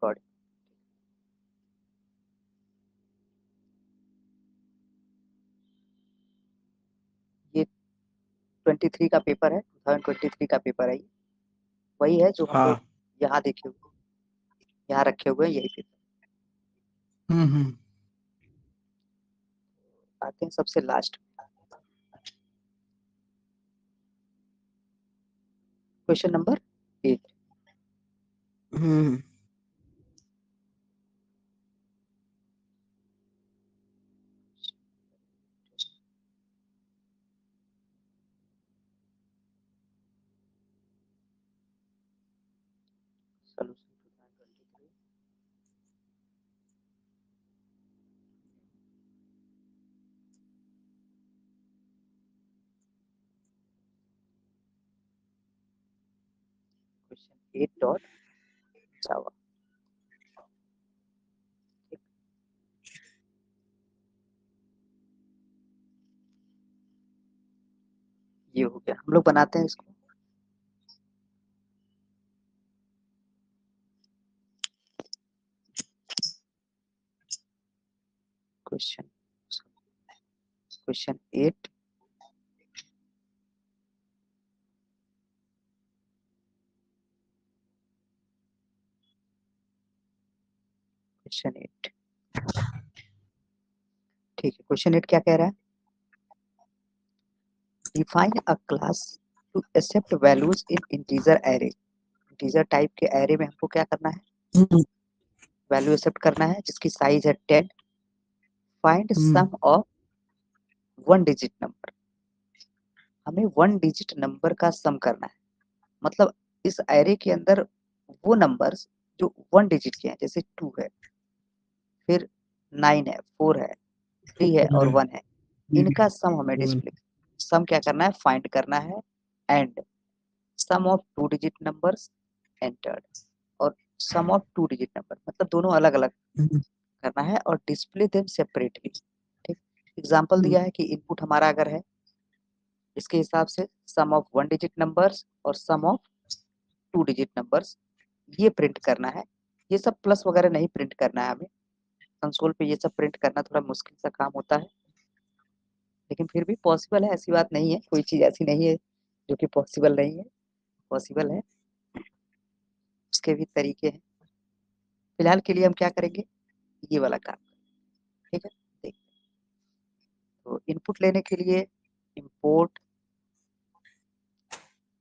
Recording. ये 23 का paper है, 2023 का पेपर है, वही है जो हम लोग यहाँ देखे हुए, यहाँ रखे हुए हैं, यही पेपर। आते हैं सबसे last, question number 8। Question 8 dot जावा। ये हो गया, हम लोग बनाते हैं इसको। क्वेश्चन 8 क्वेश्चन 8 ठीक है। क्वेश्चन 8 क्या कह रहा है? Define a class to accept values in integer array. Integer type के एरे में हमको क्या करना है? वैल्यू एक्सेप्ट करना है जिसकी साइज है 10। Find sum of 1 digit number. हमें 1 डिजिट नंबर का सम करना है, मतलब इस एरे के अंदर वो नंबर्स जो 1 डिजिट के हैं, जैसे 2 है, फिर 9 है, 4 है, 3 है और 1 है, इनका सम हमें डिस्प्ले, सम क्या करना है? फाइंड करना है। And sum of 2 digit numbers entered, और सम ऑफ 2 डिजिट नंबर, मतलब दोनों अलग अलग करना है और डिस्प्ले देम सेपरेटली। ठीक, एग्जांपल दिया है कि इनपुट हमारा अगर है, इसके हिसाब से सम ऑफ 1 डिजिट नंबर्स और सम ऑफ 2 डिजिट नंबर्स ये प्रिंट करना है। ये सब प्लस वगैरह नहीं प्रिंट करना है हमें, कंसोल पे ये सब प्रिंट करना थोड़ा मुश्किल सा काम होता है, लेकिन फिर भी पॉसिबल है, ऐसी बात नहीं है, कोई चीज ऐसी नहीं है जो कि पॉसिबल नहीं है, पॉसिबल है, उसके भी तरीके हैं। फिलहाल के लिए हम क्या करेंगे? ये वाला काम, ठीक है। देखते हैं, तो इनपुट लेने के लिए इंपोर्ट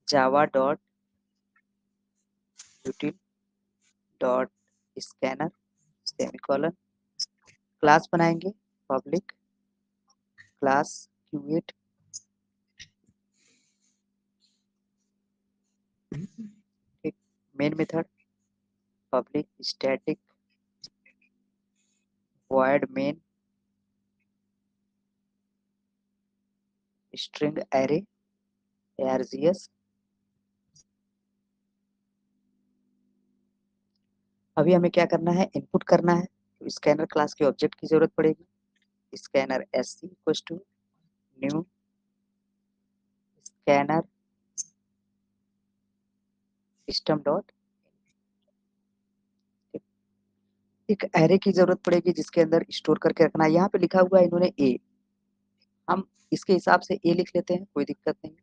जावा dot util dot scanner semicolon, class बनाएंगे पब्लिक क्लास Q8, ठीक, main method public static void main string array args। अभी हमें क्या करना है? इनपुट करना है, तो स्कैनर क्लास के ऑब्जेक्ट की जरूरत पड़ेगी। Scanner sc equals to new scanner system dot, एक एरे की जरूरत पड़ेगी जिसके अंदर स्टोर करके रखना है। यहाँ पे लिखा हुआ है इन्होंने ए, हम इसके हिसाब से ए लिख लेते हैं, कोई दिक्कत नहीं।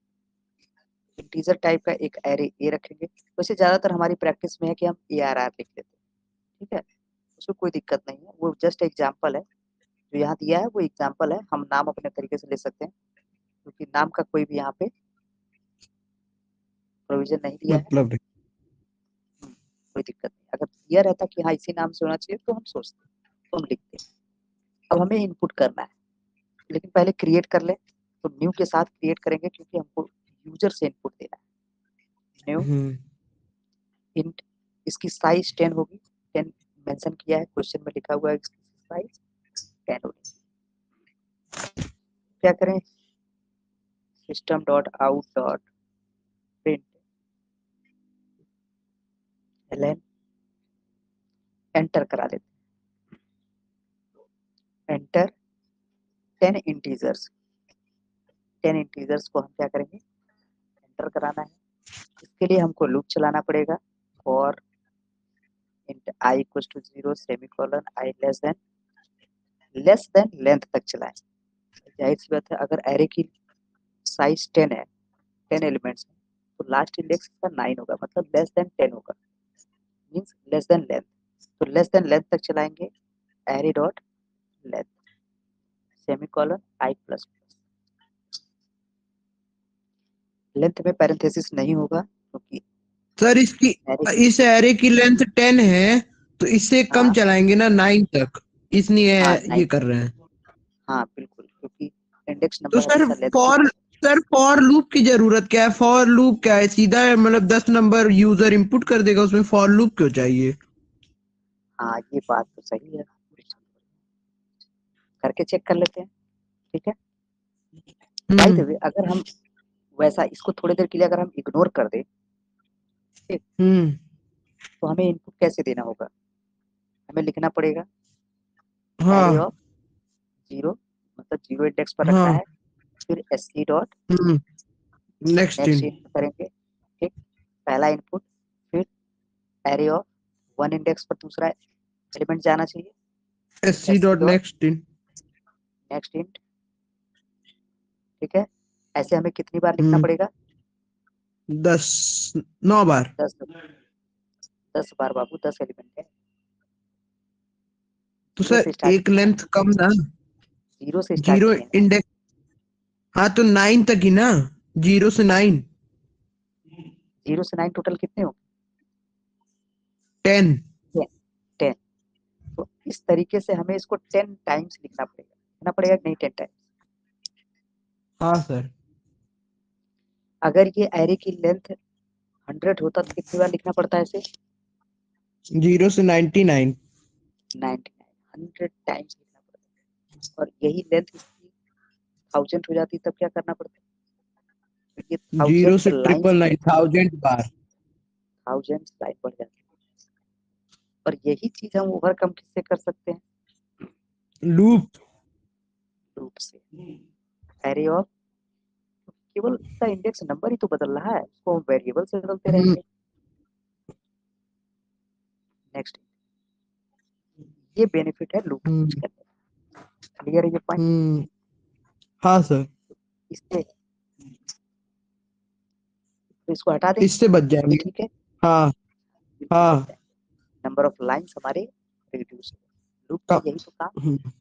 इंटीजर टाइप का एक एरे ए रखेंगे, वैसे ज्यादातर हमारी प्रैक्टिस में है कि हम ARR लिख लेते हैं, ठीक है, उसमें कोई दिक्कत नहीं है, वो जस्ट एग्जाम्पल है, जो यहाँ दिया है वो एग्जाम्पल है, हम नाम अपने तरीके से ले सकते हैं क्योंकि नाम का कोई भी यहाँ पे प्रोविजन नहीं दिया है, मतलब कोई दिक्कत नहीं। अगर दिया रहता कि हाँ इसी नाम से होना चाहिए तो हम सोचते, तो हम लिखते। अब हमें इनपुट करना है, लेकिन पहले क्रिएट कर ले, तो न्यू के साथ क्रिएट करेंगे क्योंकि हमको यूजर से इनपुट देना है। न्यू इंट, इसकी साइज 10 होगी, 10 मेंशन किया है, क्वेश्चन में लिखा हुआ है इसकी साइज 10 होगी। क्या करें? System dot out dot println, enter करा लेते हैं। एंटर 10 इंटीजर्स, 10 इंटीजर्स को हम क्या करेंगे? एंटर कराना है। इसके लिए हमको लूप चलाना पड़ेगा, for int i equal to 0 semicolon i less than length तक चलाएं। जाहिर सी बात है, अगर एरे की साइज 10 है, 10 एलिमेंट्स है, तो लास्ट इंडेक्स का 9 होगा, मतलब लेस देन 10 होगा, मींस लेस देन लेंथ। तो लेस देन लेंथ तक चलाएंगे array dot length semicolon i plus plus. Length में पैरेंथेसिस नहीं होगा क्योंकि सर इसकी एरे इस एरे की लेंथ 10 है तो इससे कम हाँ चलाएंगे ना 9 तक, इसलिए हाँ ये 9 कर रहे हैं। हाँ बिल्कुल, क्योंकि इंडेक्स तो नंबर हमेशा लेंथ से सर फॉर लूप की जरूरत क्या है? फॉर लूप क्या है? सीधा मतलब 10 नंबर यूजर इनपुट कर देगा, उसमें फॉर लूप क्यों चाहिए? हाँ ये बात तो सही है, करके चेक कर लेते हैं। ठीक है, बाय द वे अगर हम वैसा इसको थोड़ी देर के लिए अगर हम इग्नोर कर दें, ठीक, हम्म तो हमें इनपुट कैसे देना होगा? हमें लिखना पड़ेगा एरे हाँ ऑफ 0, मतलब 0 इंडेक्स पर रखना हाँ है, फिर SC dot hmm next next in input करेंगे। ठीक, पहला इनपुट, फिर एरे ऑफ 1 इंडेक्स पर दूसरा एलिमेंट जाना चाहिए, फिर SC SC dot dot next in. Next int. ठीक है, ऐसे हमें कितनी बार लिखना हम्म पड़ेगा? 10 9 बार। 10, 10 बार बाबू, 10 एलिमेंट है, तो जीरो सर से स्टार्ट एक किए हैं, लेंथ कम ना, जीरो से स्टार्ट जीरो किए हैं ना। इंडेक्स। हाँ तो 9 तक ही ना, 0 से 9। 0 से 9 टोटल कितने हो? 10। 10। तो इस तरीके से हमें इसको 10 टाइम्स लिखना पड़ेगा कि नहीं? 10 टाइम्स। हाँ सर। अगर ये एरे की लेंथ 100 होता तो कितनी बार लिखना पड़ता है इसे? 0 से 99। 99, 100 टाइम्स लिखना पड़ता है। और यही लेंथ इसकी 1000 हो जाती तब क्या करना पड़ता? तो ये 0 1000 से लाइन्स, 999 1000 बार। 1000 लाइन बढ़ जाती है। और यही चीज हम ओवरकम किससे कर सकते हैं? लूप। लूप से। एरे ऑफ, केवल इसका इंडेक्स नंबर ही तो बदल रहा है, उसको हम वेरिएबल से बदलते हम्म रहेंगे। नेक्स्ट, ये बेनिफिट है लूप यूज हम्म करने का। क्लियर है ये पॉइंट? हम्म हाँ सर। इससे तो इसको हटा दें, इससे बच ये जाएंगे। ठीक है, हाँ बिल्कुल बच हाँ जाए। नंबर ऑफ लाइंस हमारे रिड्यूस हो। लूप का क- यही तो काम, हम्म,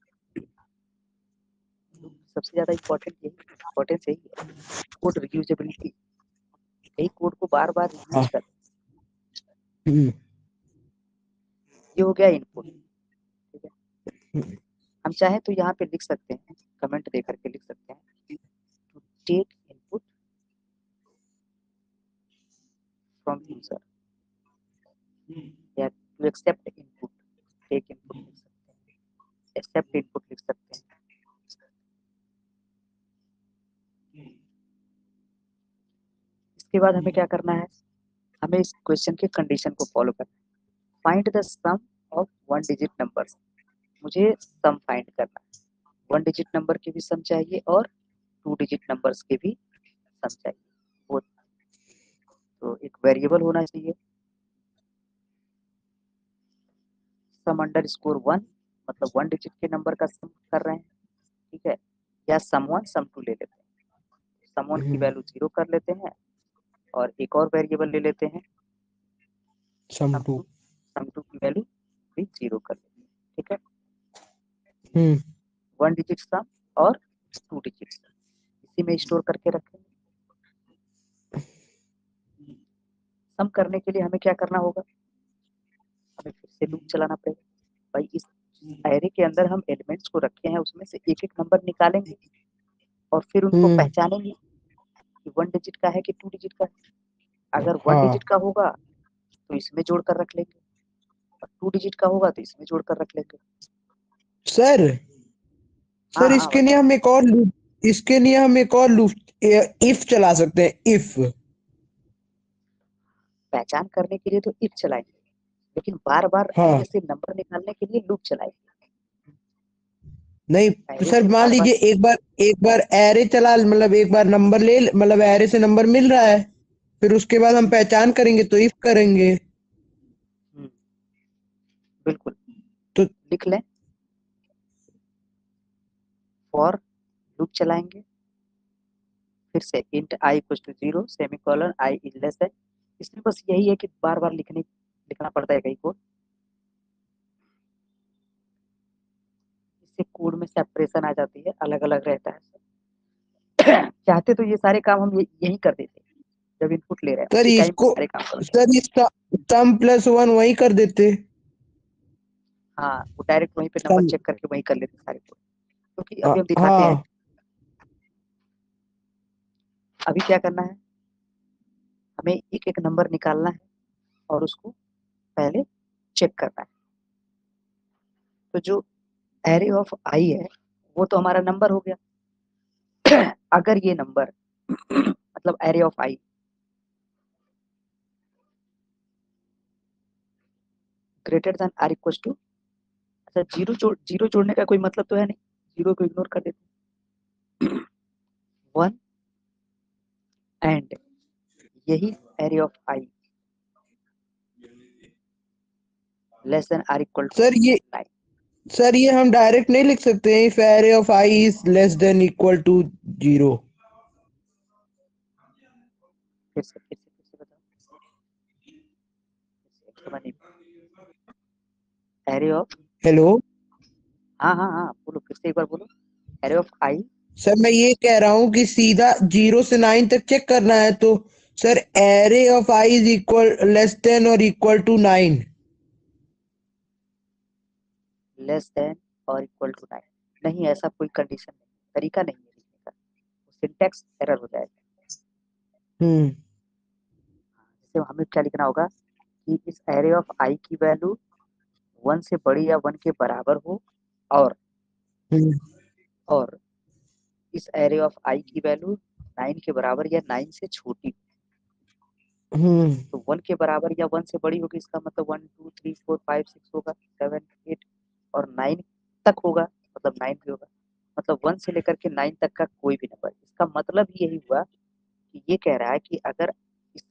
लूप सबसे ज्यादा इम्पोर्टेंस यही है, कोड रियूजेबिलिटी। यही कोड को बार बार यूज हाँ कर। हम्म, ये हो गया इनपुट। ठीक है, हम्म, हम चाहें तो यहाँ पे लिख सकते हैं, कमेंट दे करके लिख सकते हैं, to take input from user, या to accept input. Take input लिख सकते हैं, एक्सेप्ट इनपुट लिख सकते हैं। इसके बाद हमें क्या करना है? हमें इस क्वेश्चन के कंडीशन को फॉलो करना है। Find the sum of 1 digit numbers. मुझे सम फाइंड करना है, 1 डिजिट नंबर के भी सम चाहिए और 2 डिजिट नंबर्स के भी सम चाहिए। वो तो एक वेरिएबल होना चाहिए, सम अंडर स्कोर 1, मतलब 1 डिजिट के नंबर का सम कर रहे हैं। ठीक है, या सम 1 सम 2 ले लेते हैं। सम 1 की हम्म, वैल्यू 0 कर लेते हैं और एक और वेरिएबल ले लेते हैं सम सम 2। 2, सम 2 की वैल्यू भी 0 कर लेते हैं। ठीक है, हम्म 1 डिजिट सम और 2 डिजिट सम इसी में स्टोर करके रखेंगे। सम करने के लिए हमें क्या करना होगा? हमें फिर से लूप चलाना पड़ेगा। भाई इस एरे के अंदर हम एलिमेंट्स को रखे हैं, उसमें से एक एक नंबर निकालेंगे और फिर उनको हम्म पहचानेंगे कि 1 डिजिट का है कि 2 डिजिट का है। अगर 1 हाँ डिजिट का होगा तो इसमें जोड़ कर रख लेंगे, और 2 डिजिट का होगा तो इसमें जोड़ कर रख लेंगे। सर। हाँ सर हाँ इसके लिए बताओ। हम एक और लूप, इसके लिए हम एक और लूप इफ चला सकते हैं, इफ। पहचान करने के लिए तो इफ चलाएंगे, लेकिन बार बार हाँ एरे से नंबर निकालने के लिए लूप चलाएंगे। नहीं तो एरे सर से मान बार बार, लीजिए एक बार एरे चला, मतलब एक बार नंबर ले, मतलब एरे से नंबर मिल रहा है, फिर उसके बाद हम पहचान करेंगे तो इफ करेंगे। तो लिख लें, फॉर लूप चलाएंगे, फिर से int I equal to 0 semicolon I is less है। इसमें बस यही है कि बार बार लिखना पड़ता है कई कोड, इससे कोड में सेपरेशन आ जाती है, अलग अलग रहता है। चाहते तो ये सारे काम हम यही कर देते जब इनपुट ले रहे हैं, सर उसी टाइम इसको सारे काम कर लेते। सर इसका सम प्लस 1 वही कर देते। हाँ, वो डायरेक्ट वहीं पे नंबर सम चेक करके वहीं कर लेते सारे कोड, क्योंकि अभी हम दिखाते हैं। हाँ अभी क्या करना है, हमें एक एक नंबर निकालना है और उसको पहले चेक करना है। तो जो एरे ऑफ आई है वो तो हमारा नंबर हो गया। अगर ये नंबर मतलब array of I greater than or equal to, अच्छा जीरो जोड़ने का कोई मतलब तो है नहीं, जीरो को इग्नोर कर देते, 1 एंड यही array of I less than or equal to sir ये हम डायरेक्ट नहीं लिख सकते हैं, if array of I is less than equal to 0। फिर से बताओ, समझ नहीं, एरे ऑफ, हेलो हाँ हाँ हाँ बोलो, फिर से एक बार बोलो, एरे ऑफ आई। सर मैं ये कह रहा हूँ कि सीधा 0 से 9 तक चेक करना है, तो sir array of I is equal less than और इक्वल टू 9। लेस देन और इक्वल टू 9, नहीं ऐसा कोई कंडीशन नहीं, तरीका नहीं है लिखने का, सिंटैक्स एरर हो जाएगा। जैसे हमें क्या लिखना होगा कि इस एरे ऑफ आई की वैल्यू 1 से बड़ी या 1 के बराबर हो, और और इस एरे ऑफ आई की वैल्यू 9 के बराबर या 9 से छोटी, तो 1 के बराबर या 1 से बड़ी होगी, इसका मतलब 1 2 3 4 5 6 होगा, 7 8 और 9 तक होगा, मतलब 9 भी होगा, मतलब 1 से लेकर के 9 तक का कोई भी नंबर। इसका मतलब यही हुआ कि ये कह रहा है कि अगर इस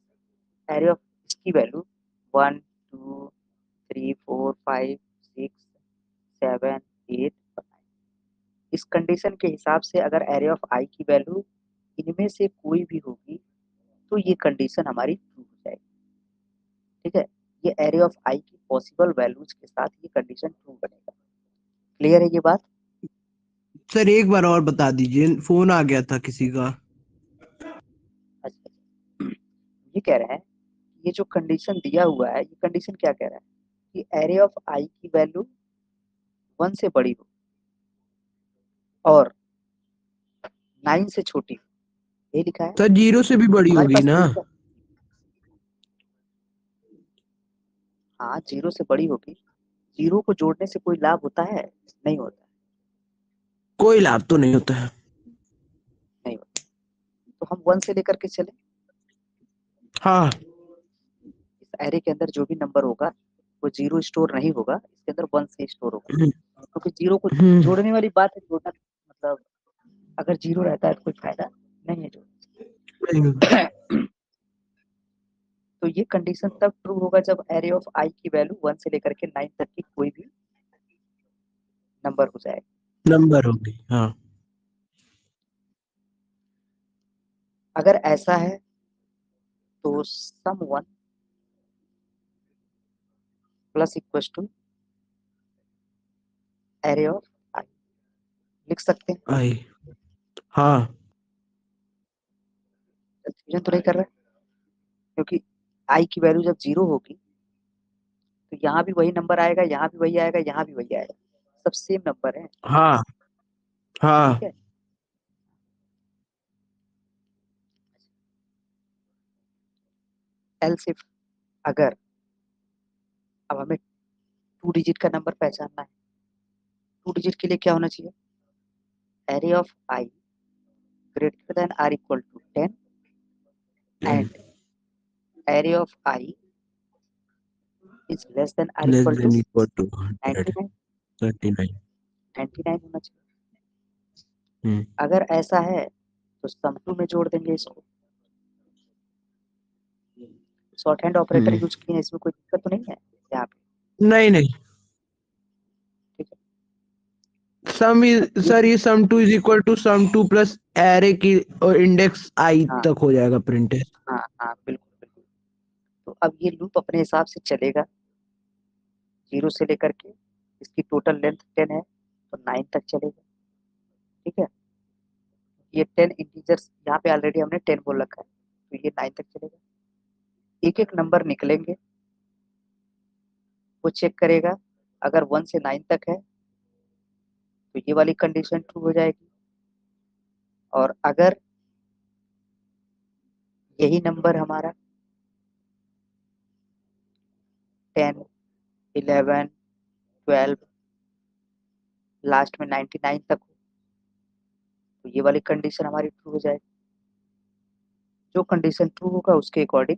एरे ऑफ इसकी वैल्यू 1 2 3 4 5 6 7 8 और 9, इस कंडीशन के हिसाब से अगर एरे ऑफ आई की वैल्यू इनमें से कोई भी होगी तो ये कंडीशन हमारी ट्रू हो जाएगी। ठीक है, ये एरे ऑफ आई की पॉसिबल वैल्यूज के साथ ये कंडीशन ट्रू बनेगा। क्लियर है ये बात? सर एक बार और बता दीजिए, फोन आ गया था किसी का। अच्छा, ये कह रहे हैं ये जो कंडीशन दिया हुआ है, ये कंडीशन क्या कह रहा है कि एरे ऑफ आई की वैल्यू 1 से बड़ी हो और 9 से छोटी हो, ये लिखा है। सर 0 से भी बड़ी हमारे होगी पास ना? तरीका, हाँ 0 से बड़ी होगी, 0 को जोड़ने से कोई लाभ होता है? नहीं होता, कोई लाभ तो नहीं होता है। नहीं होता। तो हम 1 से लेकर के चले, हाँ इस एरे के अंदर जो भी नंबर होगा वो 0 स्टोर नहीं होगा, इसके अंदर 1 से स्टोर होगा, क्योंकि 0 को हम्म, जोड़ने वाली बात है, जोड़ना मतलब अगर 0 रहता है तो कोई फायदा नहीं है नहीं, जोड़ने। तो ये कंडीशन तब ट्रू होगा जब एरे ऑफ आई की वैल्यू 1 से लेकर के 9 तक की कोई भी नंबर हो जाए। नंबर होगी हाँ। अगर ऐसा है तो sum 1 plus equal to array of I लिख सकते हैं। आई हाँ कंफ्यूजन तो नहीं कर रहा है? क्योंकि आई की वैल्यू जब 0 होगी तो यहाँ भी वही नंबर आएगा, यहाँ भी वही आएगा, यहाँ भी वही आएगा, सब सेम नंबर है। हाँ ठीक हाँ है, एल्स इफ, अगर, अब हमें 2 डिजिट का नंबर पहचानना है, 2 डिजिट के लिए क्या होना चाहिए, array of I greater than or equal to 10 and array of I is less than or less equal to than equal to 100 99, 39। 99 होना चाहिए। अगर ऐसा है तो सम टू में जोड़ देंगे इसको, शॉर्ट हैंड ऑपरेटर यूज किए हैं, इसमें कोई दिक्कत तो नहीं है यहाँ पे? नहीं नहीं सम सर ये sum 2 is equal to sum 2 plus array की और इंडेक्स आई हाँ तक हो जाएगा प्रिंट है। हाँ हाँ, बिल्कुल बिल्कुल। तो अब ये लूप अपने हिसाब से चलेगा 0 से लेकर के, इसकी टोटल लेंथ 10 है तो 9 तक चलेगा। ठीक है, ये 10 इंटीजर्स यहाँ पे ऑलरेडी हमने 10 बोल रखा है, तो ये 9 तक चलेगा। एक एक नंबर निकलेंगे, वो चेक करेगा, अगर 1 से 9 तक है तो ये वाली कंडीशन ट्रू हो जाएगी, और अगर यही नंबर हमारा 10, 11, 12, लास्ट में 99 तक हो तो ये वाली कंडीशन हमारी ट्रू हो जाएगी। जो कंडीशन ट्रू होगा उसके अकॉर्डिंग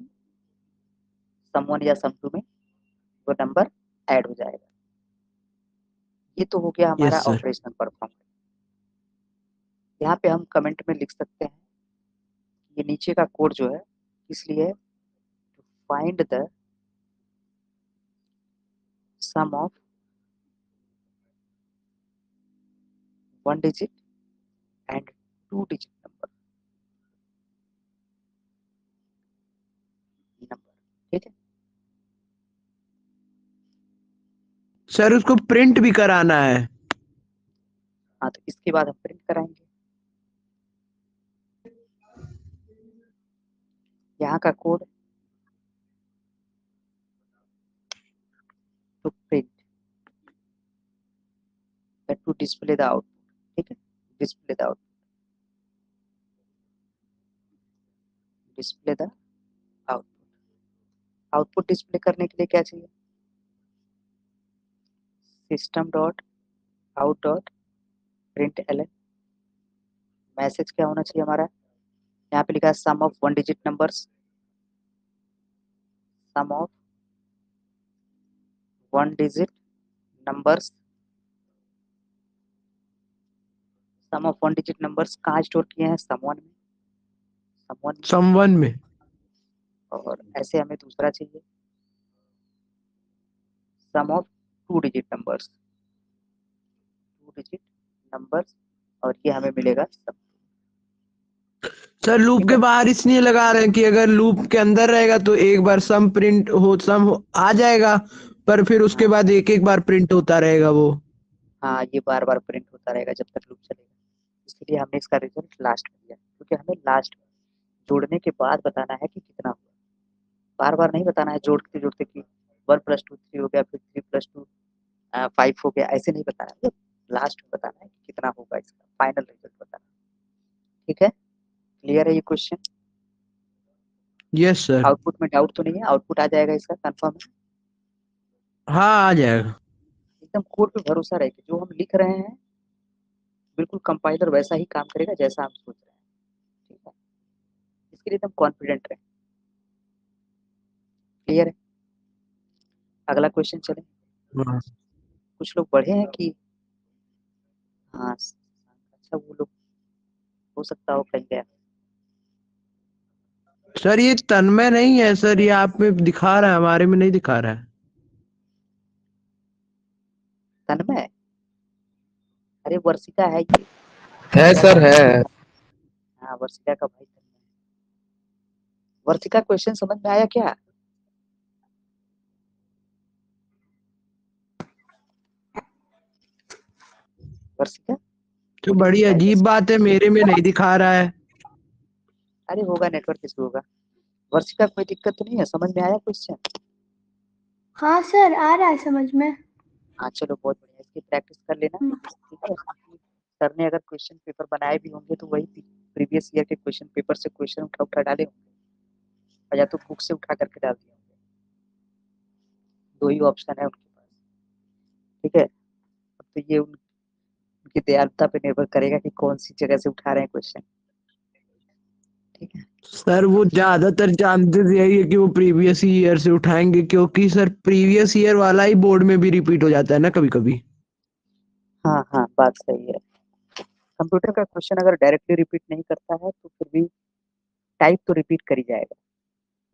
सम 1 या सम 2 में वो नंबर ऐड हो जाएगा। ये तो हो गया हमारा यस सर। Operational performance. यहाँ पे हम कमेंट में लिख सकते हैं, ये नीचे का कोड जो है इसलिए find the sum of 1 digit and 2 digit number. ठीक है, सर उसको प्रिंट भी कराना है। हाँ तो इसके बाद हम प्रिंट कराएंगे। यहाँ का code to print to display the output. ठीक है, display the output, display the output. Output display करने के लिए क्या चाहिए, system dot out dot print l. Message क्या होना चाहिए हमारा, यहाँ पे लिखा है sum of 1 digit numbers, sum of 1 digit numbers. Sum of 1 digit numbers कहाँ स्टोर किए हैं, सम 1 में, सम 1 में। सम 1 में। और ऐसे हमें दूसरा चाहिए sum of 2 digit numbers, 2 digit numbers, और ये हमें मिलेगा सम। सर लूप ठीक के है, बाहर इसलिए लगा रहे हैं कि अगर लूप के अंदर रहेगा तो एक बार सम प्रिंट हो सम हो, आ जाएगा, पर फिर उसके हाँ बाद एक एक बार प्रिंट होता रहेगा वो। हाँ, ये बार बार प्रिंट होता रहेगा जब तक लूप चलेगा। इसलिए हमने इसका रिजल्ट लास्ट में दिया, क्योंकि हमें लास्ट में जोड़ने के बाद बताना है कि कितना हुआ। बार बार नहीं बताना है जोड़ते जोड़ते कि 1 + 2 3 हो गया, फिर 3 + 2 5 हो गया, ऐसे नहीं बताना है। लास्ट में बताना है कि कितना होगा, इसका फाइनल रिजल्ट बताना है। ठीक है, क्लियर है ये क्वेश्चन। Yes sir. आउटपुट में डाउट तो नहीं है, आउटपुट आ जाएगा इसका कंफर्म है। हाँ आ जाएगा। एकदम कोड पे भरोसा रहे कि जो हम लिख रहे हैं बिल्कुल कंपाइलर वैसा ही काम करेगा जैसा हम सोच रहे हैं। ठीक है, इसके लिए एकदम कॉन्फिडेंट रहे। क्लियर है, अगला क्वेश्चन चले। हाँ। कुछ लोग बढ़े हैं कि, हाँ अच्छा, वो लोग हो सकता हो कहीं गया। सर ये तन्मय नहीं है सर, ये आप में दिखा रहा है, हमारे में नहीं दिखा रहा है। तन्मय, अरे वर्षिका है ये। है सर है। हाँ, वर्षिका का भाई तन्मय। वर्षिका, क्वेश्चन समझ में आया क्या। वर्षिका तो बोली बड़ी कुछ आइडिया। अजीब बात है, मेरे में नहीं दिखा रहा है। अरे होगा, नेटवर्क इशू होगा। वर्षिका कोई दिक्कत तो नहीं है, समझ में आया क्वेश्चन। हाँ सर, आ रहा है समझ में। हाँ चलो, बहुत बढ़िया, इसकी प्रैक्टिस कर लेना। ठीक है, सर ने अगर क्वेश्चन पेपर बनाए भी होंगे तो वही प्रीवियस ईयर के क्वेश्चन पेपर से क्वेश्चन उठा उठा डाले होंगे, और या तो बुक से उठा करके डाल दिए होंगे। दो ही ऑप्शन है उनके पास। ठीक है, तो ये उनकी दयालुता पे निर्भर करेगा कि कौन सी जगह से उठा रहे हैं क्वेश्चन। ठीक है, सर वो ज्यादातर चांसेस यही है कि वो प्रीवियस ईयर से उठाएंगे, क्योंकि सर प्रीवियस ईयर वाला ही बोर्ड में भी रिपीट हो जाता है ना कभी कभी। हाँ हाँ, बात सही है। कंप्यूटर का क्वेश्चन अगर डायरेक्टली रिपीट नहीं करता है तो फिर भी टाइप तो रिपीट कर ही जाएगा,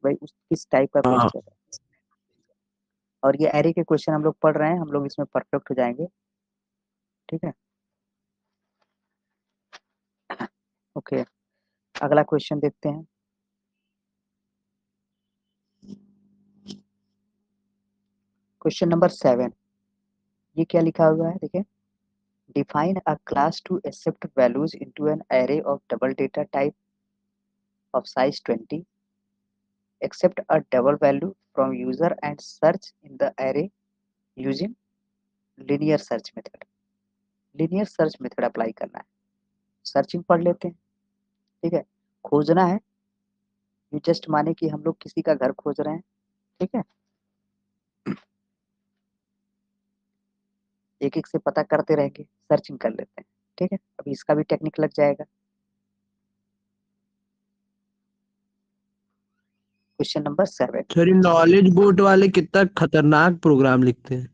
भाई उस किस टाइप का हाँ क्वेश्चन है। और ये एरे के क्वेश्चन हम लोग पढ़ रहे हैं, हम लोग इसमें परफेक्ट हो जाएंगे। ठीक है, ओके, अगला क्वेश्चन देखते हैं। क्वेश्चन नंबर 7, ये क्या लिखा हुआ है देखिए। Define a class to accept values into an array of double data type of size 20, accept a double value from user and search in the array using linear search method. linear search method apply करना है। Searching पढ़ लेते हैं, ठीक है। खोजना है, you just माने कि हम लोग किसी का घर खोज रहे हैं, ठीक है। एक एक से पता करते रहेंगे, सर्चिंग कर लेते हैं, ठीक है। अभी इसका भी टेक्निक लग जाएगा। Question number 7। Sir knowledge boat वाले कितना खतरनाक प्रोग्राम लिखते हैं।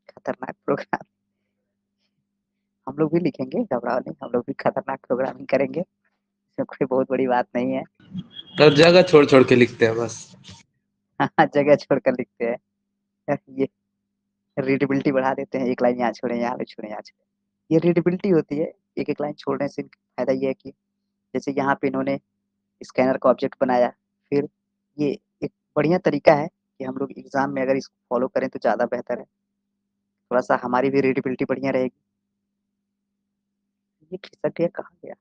खतरनाक प्रोग्राम हम लोग भी लिखेंगे, घबराओ नहीं, हम लोग भी खतरनाक प्रोग्रामिंग करेंगे, इसमें कोई बहुत बड़ी बात नहीं है। तो जगह छोड़ छोड़ के लिखते हैं बस। जगह छोड़कर लिखते हैं। ये रीडेबिलिटी बढ़ा देते हैं, एक लाइन यहाँ छोड़े, यहाँ पे छोड़े, यहाँ छोड़े। ये रीडेबिलिटी होती है। एक एक लाइन छोड़ने से फायदा ये है कि जैसे यहाँ पे इन्होंने स्कैनर का ऑब्जेक्ट बनाया, फिर ये एक बढ़िया तरीका है कि हम लोग एग्जाम में अगर इसको फॉलो करें तो ज़्यादा बेहतर है, थोड़ा सा हमारी भी रीडेबिलिटी बढ़िया रहेगी। ये खिसक गया, कहाँ गया,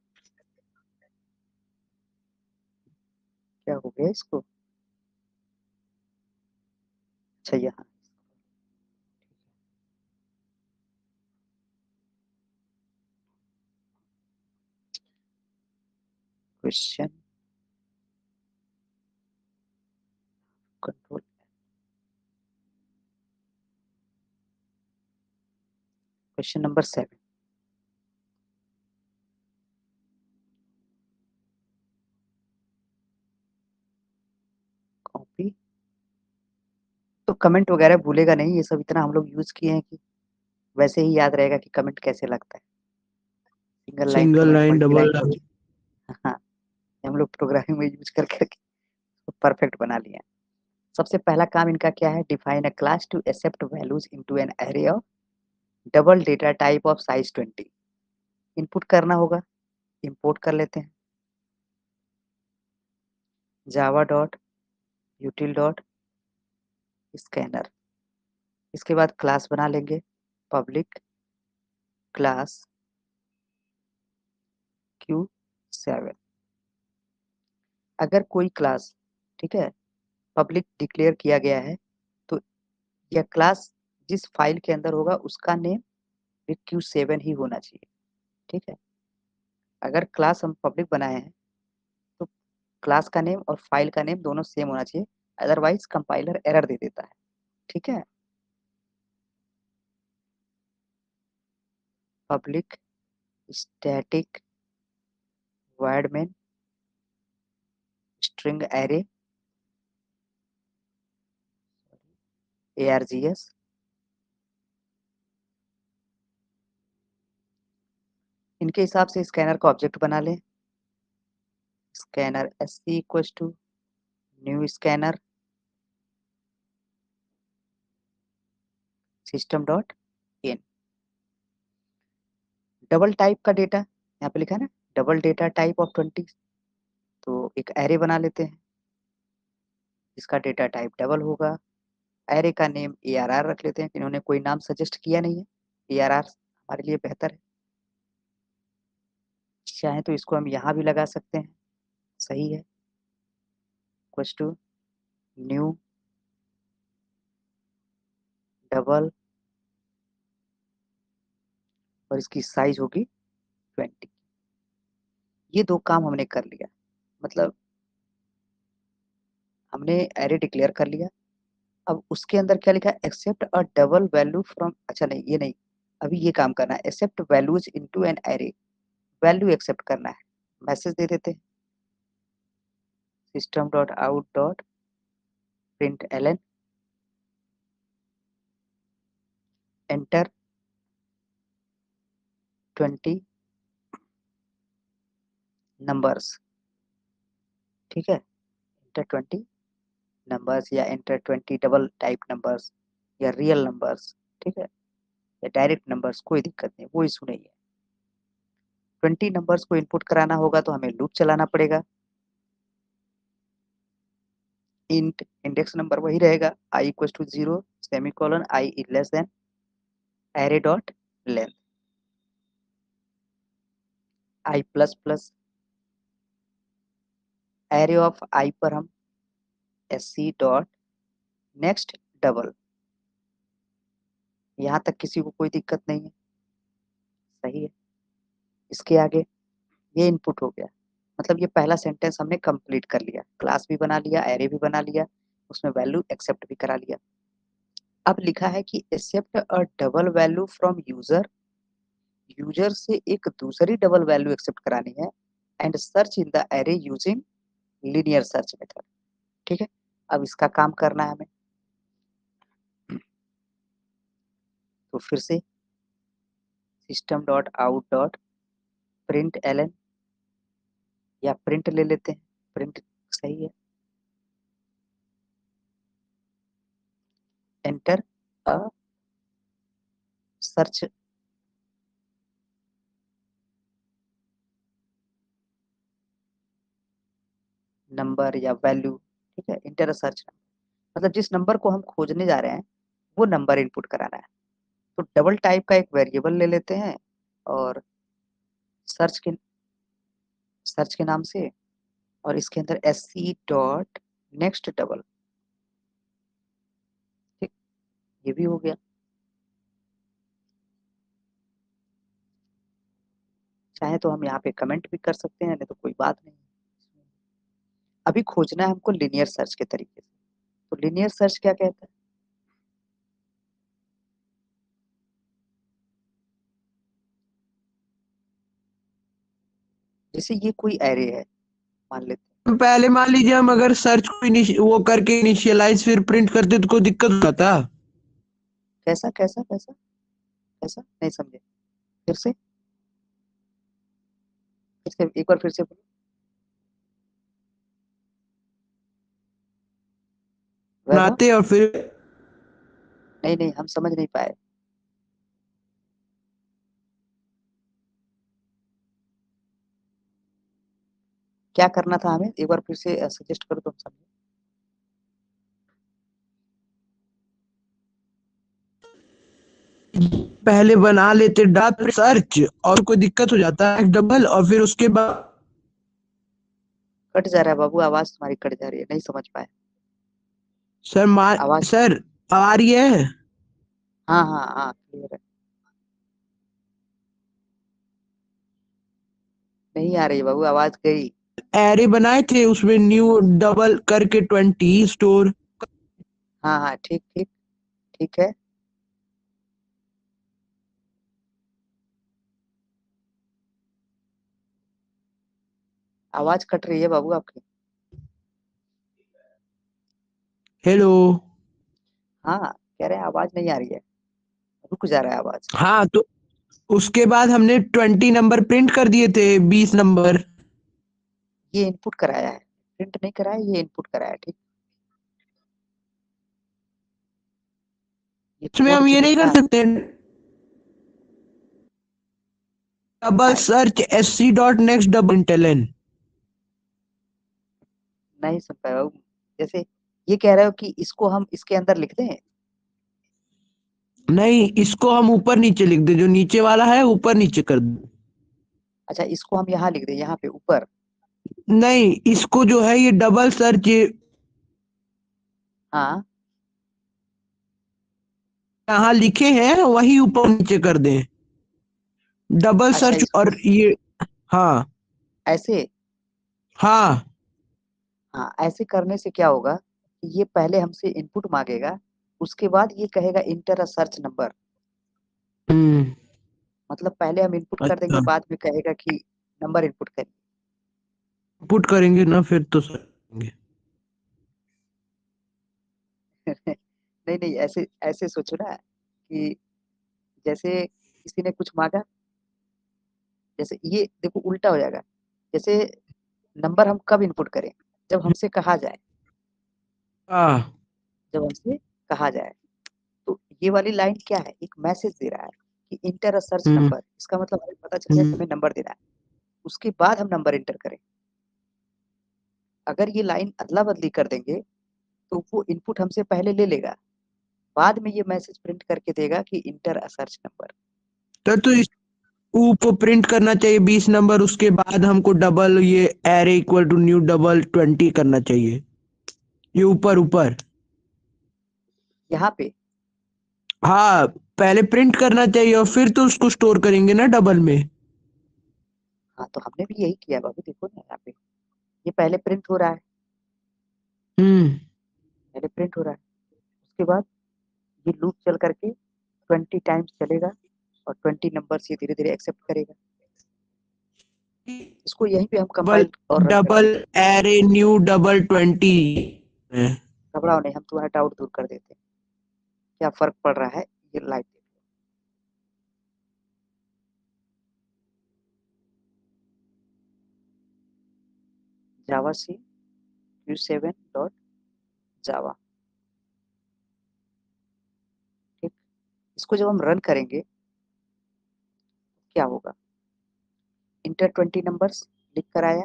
क्या हो गया इसको। अच्छा यहाँ, question control, question number 7। Copy, तो कमेंट वगैरह भूलेगा नहीं, ये सब इतना हम लोग यूज किए हैं कि वैसे ही याद रहेगा कि कमेंट कैसे लगता है। Single line single comment, line multi double line line. Comment, हाँ, हम लोग प्रोग्रामिंग में यूज कर करके परफेक्ट बना लिया। सबसे पहला काम इनका क्या है, define a class to accept values into an array of double data type of size 20। Input करना होगा, इंपोर्ट कर लेते हैं, Java dot util dot scanner. इसके बाद क्लास बना लेंगे, पब्लिक क्लास Q7। अगर कोई क्लास, ठीक है, पब्लिक डिक्लेयर किया गया है तो यह क्लास जिस फाइल के अंदर होगा उसका नेम भी Q7 ही होना चाहिए, ठीक है। अगर क्लास हम पब्लिक बनाए हैं तो क्लास का नेम और फाइल का नेम दोनों सेम होना चाहिए, अदरवाइज कंपाइलर एरर दे देता है, ठीक है। Public static void main string array args, इनके हिसाब से स्कैनर का ऑब्जेक्ट बना लें। Scanner sc equals to new scanner system dot in. Double type का डेटा यहाँ पे लिखा है ना, डबल डेटा टाइप ऑफ 20, तो एक एरे बना लेते हैं जिसका डेटा टाइप डबल होगा। एरे का नेम ARR रख लेते हैं, इन्होंने कोई नाम सजेस्ट किया नहीं है, ARR हमारे लिए बेहतर है। चाहे तो इसको हम यहाँ भी लगा सकते हैं, सही है। इक्वल्स टू न्यू डबल और इसकी साइज होगी 20। ये दो काम हमने कर लिया, मतलब हमने एरे डिक्लेयर कर लिया। अब उसके अंदर क्या लिखा है, accept a double value from, अच्छा नहीं ये नहीं, अभी ये काम करना है, accept values into an array, value accept करना है। मैसेज दे देते हैं, system dot out dot println enter 20 numbers, ठीक है। एंटर 20 नंबर्स या एंटर 20 डबल टाइप नंबर्स या रियल नंबर्स, ठीक है, या डायरेक्ट नंबर्स, कोई दिक्कत नहीं, वो इशू नहीं है। 20 नंबर्स को इनपुट कराना होगा तो हमें लूप चलाना पड़ेगा। इंट इंडेक्स नंबर वही रहेगा i equal to 0 semicolon i is less than array dot length i plus plus array of i पर हम sc डॉट नेक्स्ट डबल। यहाँ तक किसी को कोई दिक्कत नहीं है, सही है। इसके आगे ये इनपुट हो गया, मतलब ये पहला सेंटेंस हमने कंप्लीट कर लिया, क्लास भी बना लिया, एरे भी बना लिया, उसमें वैल्यू एक्सेप्ट भी करा लिया। अब लिखा है कि accept a double value from user, user से एक दूसरी डबल वैल्यू एक्सेप्ट करानी है and search in the array using linear search method. ठीक है, अब इसका काम करना है हमें। तो फिर से system dot out dot println या प्रिंट ले लेते हैं, प्रिंट सही है। एंटर अ सर्च नंबर या वैल्यू, ठीक है। इंटर अ सर्च नंबर मतलब जिस नंबर को हम खोजने जा रहे हैं वो नंबर इनपुट कराना है। तो डबल टाइप का एक वेरिएबल ले लेते हैं और सर्च के नाम से, और इसके अंदर sc डॉट नेक्स्ट डबल। ठीक, ये भी हो गया। चाहे तो हम यहाँ पे कमेंट भी कर सकते हैं, नहीं तो कोई बात नहीं। अभी खोजना है हमको लिनियर सर्च के तरीके से। तो लिनियर सर्च क्या कहता है? जैसे ये कोई एरे है मान लेते हैं, पहले मान लीजिए हम अगर सर्च को वो करके इनिशियलाइज फिर प्रिंट करते तो कोई दिक्कत होता। कैसा कैसा कैसा कैसा नहीं समझे, फिर से एक बार फिर से बोलो। वैभव बनाते और फिर नहीं नहीं, हम समझ नहीं पाए। क्या करना था हमें, एक बार फिर से सजेस्ट करो तो हम समझे। पहले बना लेते डाट सर्च और कोई दिक्कत हो जाता है डबल और फिर उसके बाद कट जा रहा है बाबू, आवाज तुम्हारी कट जा रही है, नहीं समझ पाए आवाज। सर आ रही है। हाँ हाँ हाँ क्लियर है। नहीं आ रही बाबू, आवाज गई। एरे बनाए थे उसमें न्यू डबल करके 20 स्टोर। हाँ हाँ ठीक ठीक ठीक है। आवाज कट रही है बाबू आपकी। हेलो। हाँ कह रहे हैं आवाज नहीं आ रही है, रुक जा रहा है आवाज। हाँ तो उसके बाद हमने 20 नंबर प्रिंट कर दिए थे, 20 नंबर। ये इनपुट कराया है, प्रिंट नहीं कराया, ये इनपुट कराया। ठीक, ये इसमें कोड हम जो ये नहीं लिखा कर है सकते double search sc dot next double इंटेलन। नहीं सुन पाया बाबू। जैसे ये कह रहे हो कि इसको हम इसके अंदर लिख दें। नहीं, इसको हम ऊपर नीचे लिख दे, जो नीचे वाला है ऊपर नीचे कर दो। अच्छा इसको हम यहाँ लिख दें, यहाँ पे ऊपर। नहीं, इसको जो है ये डबल सर्च हाँ यहाँ लिखे हैं वही ऊपर नीचे कर दें, डबल अच्छा सर्च इसको और ये। हाँ ऐसे। हाँ। हाँ ऐसे करने से क्या होगा कि ये पहले हमसे इनपुट मांगेगा, उसके बाद ये कहेगा इंटर अ सर्च नंबर। हम्म। मतलब पहले हम इनपुट कर देंगे, अच्छा, बाद में कहेगा कि नंबर इनपुट करिए। पुट करेंगे ना फिर तो सर। नहीं नहीं, ऐसे ऐसे सोचो ना कि जैसे किसी ने कुछ मांगा, जैसे ये देखो उल्टा हो जाएगा। जैसे नंबर हम कब इनपुट करें, जब हमसे कहा जाए, हाँ। जब हमसे कहा जाए। तो ये वाली लाइन क्या है, एक मैसेज दे रहा है कि इंटर अ सर्च हम्म। नंबर। इसका मतलब हमें पता चल गया कि हम्म। हमें नंबर देना है। उसके बाद हम नंबर एंटर करें। अगर ये लाइन अदला बदली कर देंगे तो वो इनपुट हमसे पहले ले लेगा, बाद में ये मैसेज प्रिंट करके देगा कि इंटर अ सर्च नंबर। तो इस ऊपर प्रिंट करना चाहिए 20 नंबर, उसके बाद हमको डबल ये array equal to new double 20 करना चाहिए, ये ऊपर ऊपर। यहाँ पे हाँ, पहले प्रिंट करना चाहिए और फिर तो उसको स्टोर करेंगे ना डबल में। हाँ, तो हमने भी यही किया बाबू, देखो ना यहाँ पे ये पहले प्रिंट हो रहा है, पहले प्रिंट हो रहा है, उसके बाद ये लूप चल करके 20 टाइम्स चलेगा और 20 नंबर से धीरे धीरे एक्सेप्ट करेगा। इसको यहीं पे हम डबल कंपाइल और रन डबल कराएंगे। Array new double 20। घबराओ नहीं, हम तुम्हारा डाउट दूर कर देते हैं, क्या फर्क पड़ रहा है ये लाइव देखो। जावा सी Q7 डॉट जावा, ठीक। इसको जब हम रन करेंगे क्या होगा, इंटर 20 नंबर्स लिख कर आया,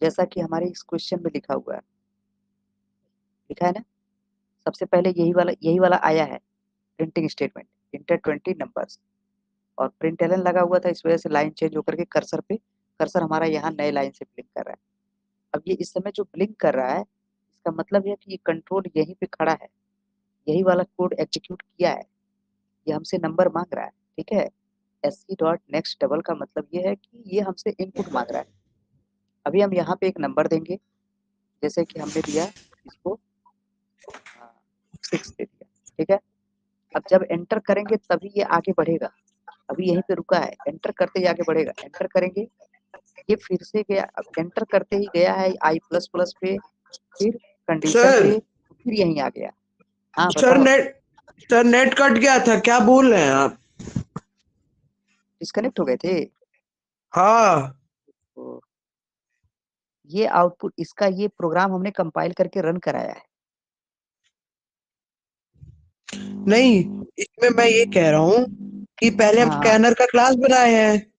जैसा कि हमारे इस क्वेश्चन में लिखा हुआ है, लिखा है ना, सबसे पहले यही वाला आया है प्रिंटिंग स्टेटमेंट, इंटर 20 नंबर्स, और प्रिंट एलन लगा हुआ था, इस वजह से लाइन चेंज होकर के कर्सर हमारा यहाँ नए लाइन से ब्लिंक कर रहा है। अब ये इस समय जो ब्लिंक कर रहा है, इसका मतलब है कि ये कंट्रोल यहीं पे खड़ा है, यही वाला कोड एग्जीक्यूट किया है, ये हमसे नंबर मांग रहा है, ठीक है। एससी डॉट नेक्स्ट डबल का मतलब ये है कि ये हमसे इनपुट मांग रहा है। अभी हम यहाँ पे एक नंबर देंगे, जैसे कि हमने दिया इसको 6 दे दिया, ठीक है। अब जब एंटर करेंगे तभी ये आगे बढ़ेगा, अभी यहीं पे रुका है, एंटर करते ही आगे बढ़ेगा, एंटर करेंगे ये फिर से गया, अब एंटर करते ही गया है आई प्लस प्लस पे, फिर कंडीशन सर पे, फिर यहीं आ गया। हाँ सर बताओ। नेट कट गया था, क्या बोल रहे हैं आप? डिस्कनेक्ट हो गए थे। हाँ तो ये आउटपुट इसका, ये प्रोग्राम हमने कंपाइल करके रन कराया है। नहीं, इसमें मैं ये कह रहा हूँ कि पहले हम हाँ, स्कैनर का क्लास बनाए हैं।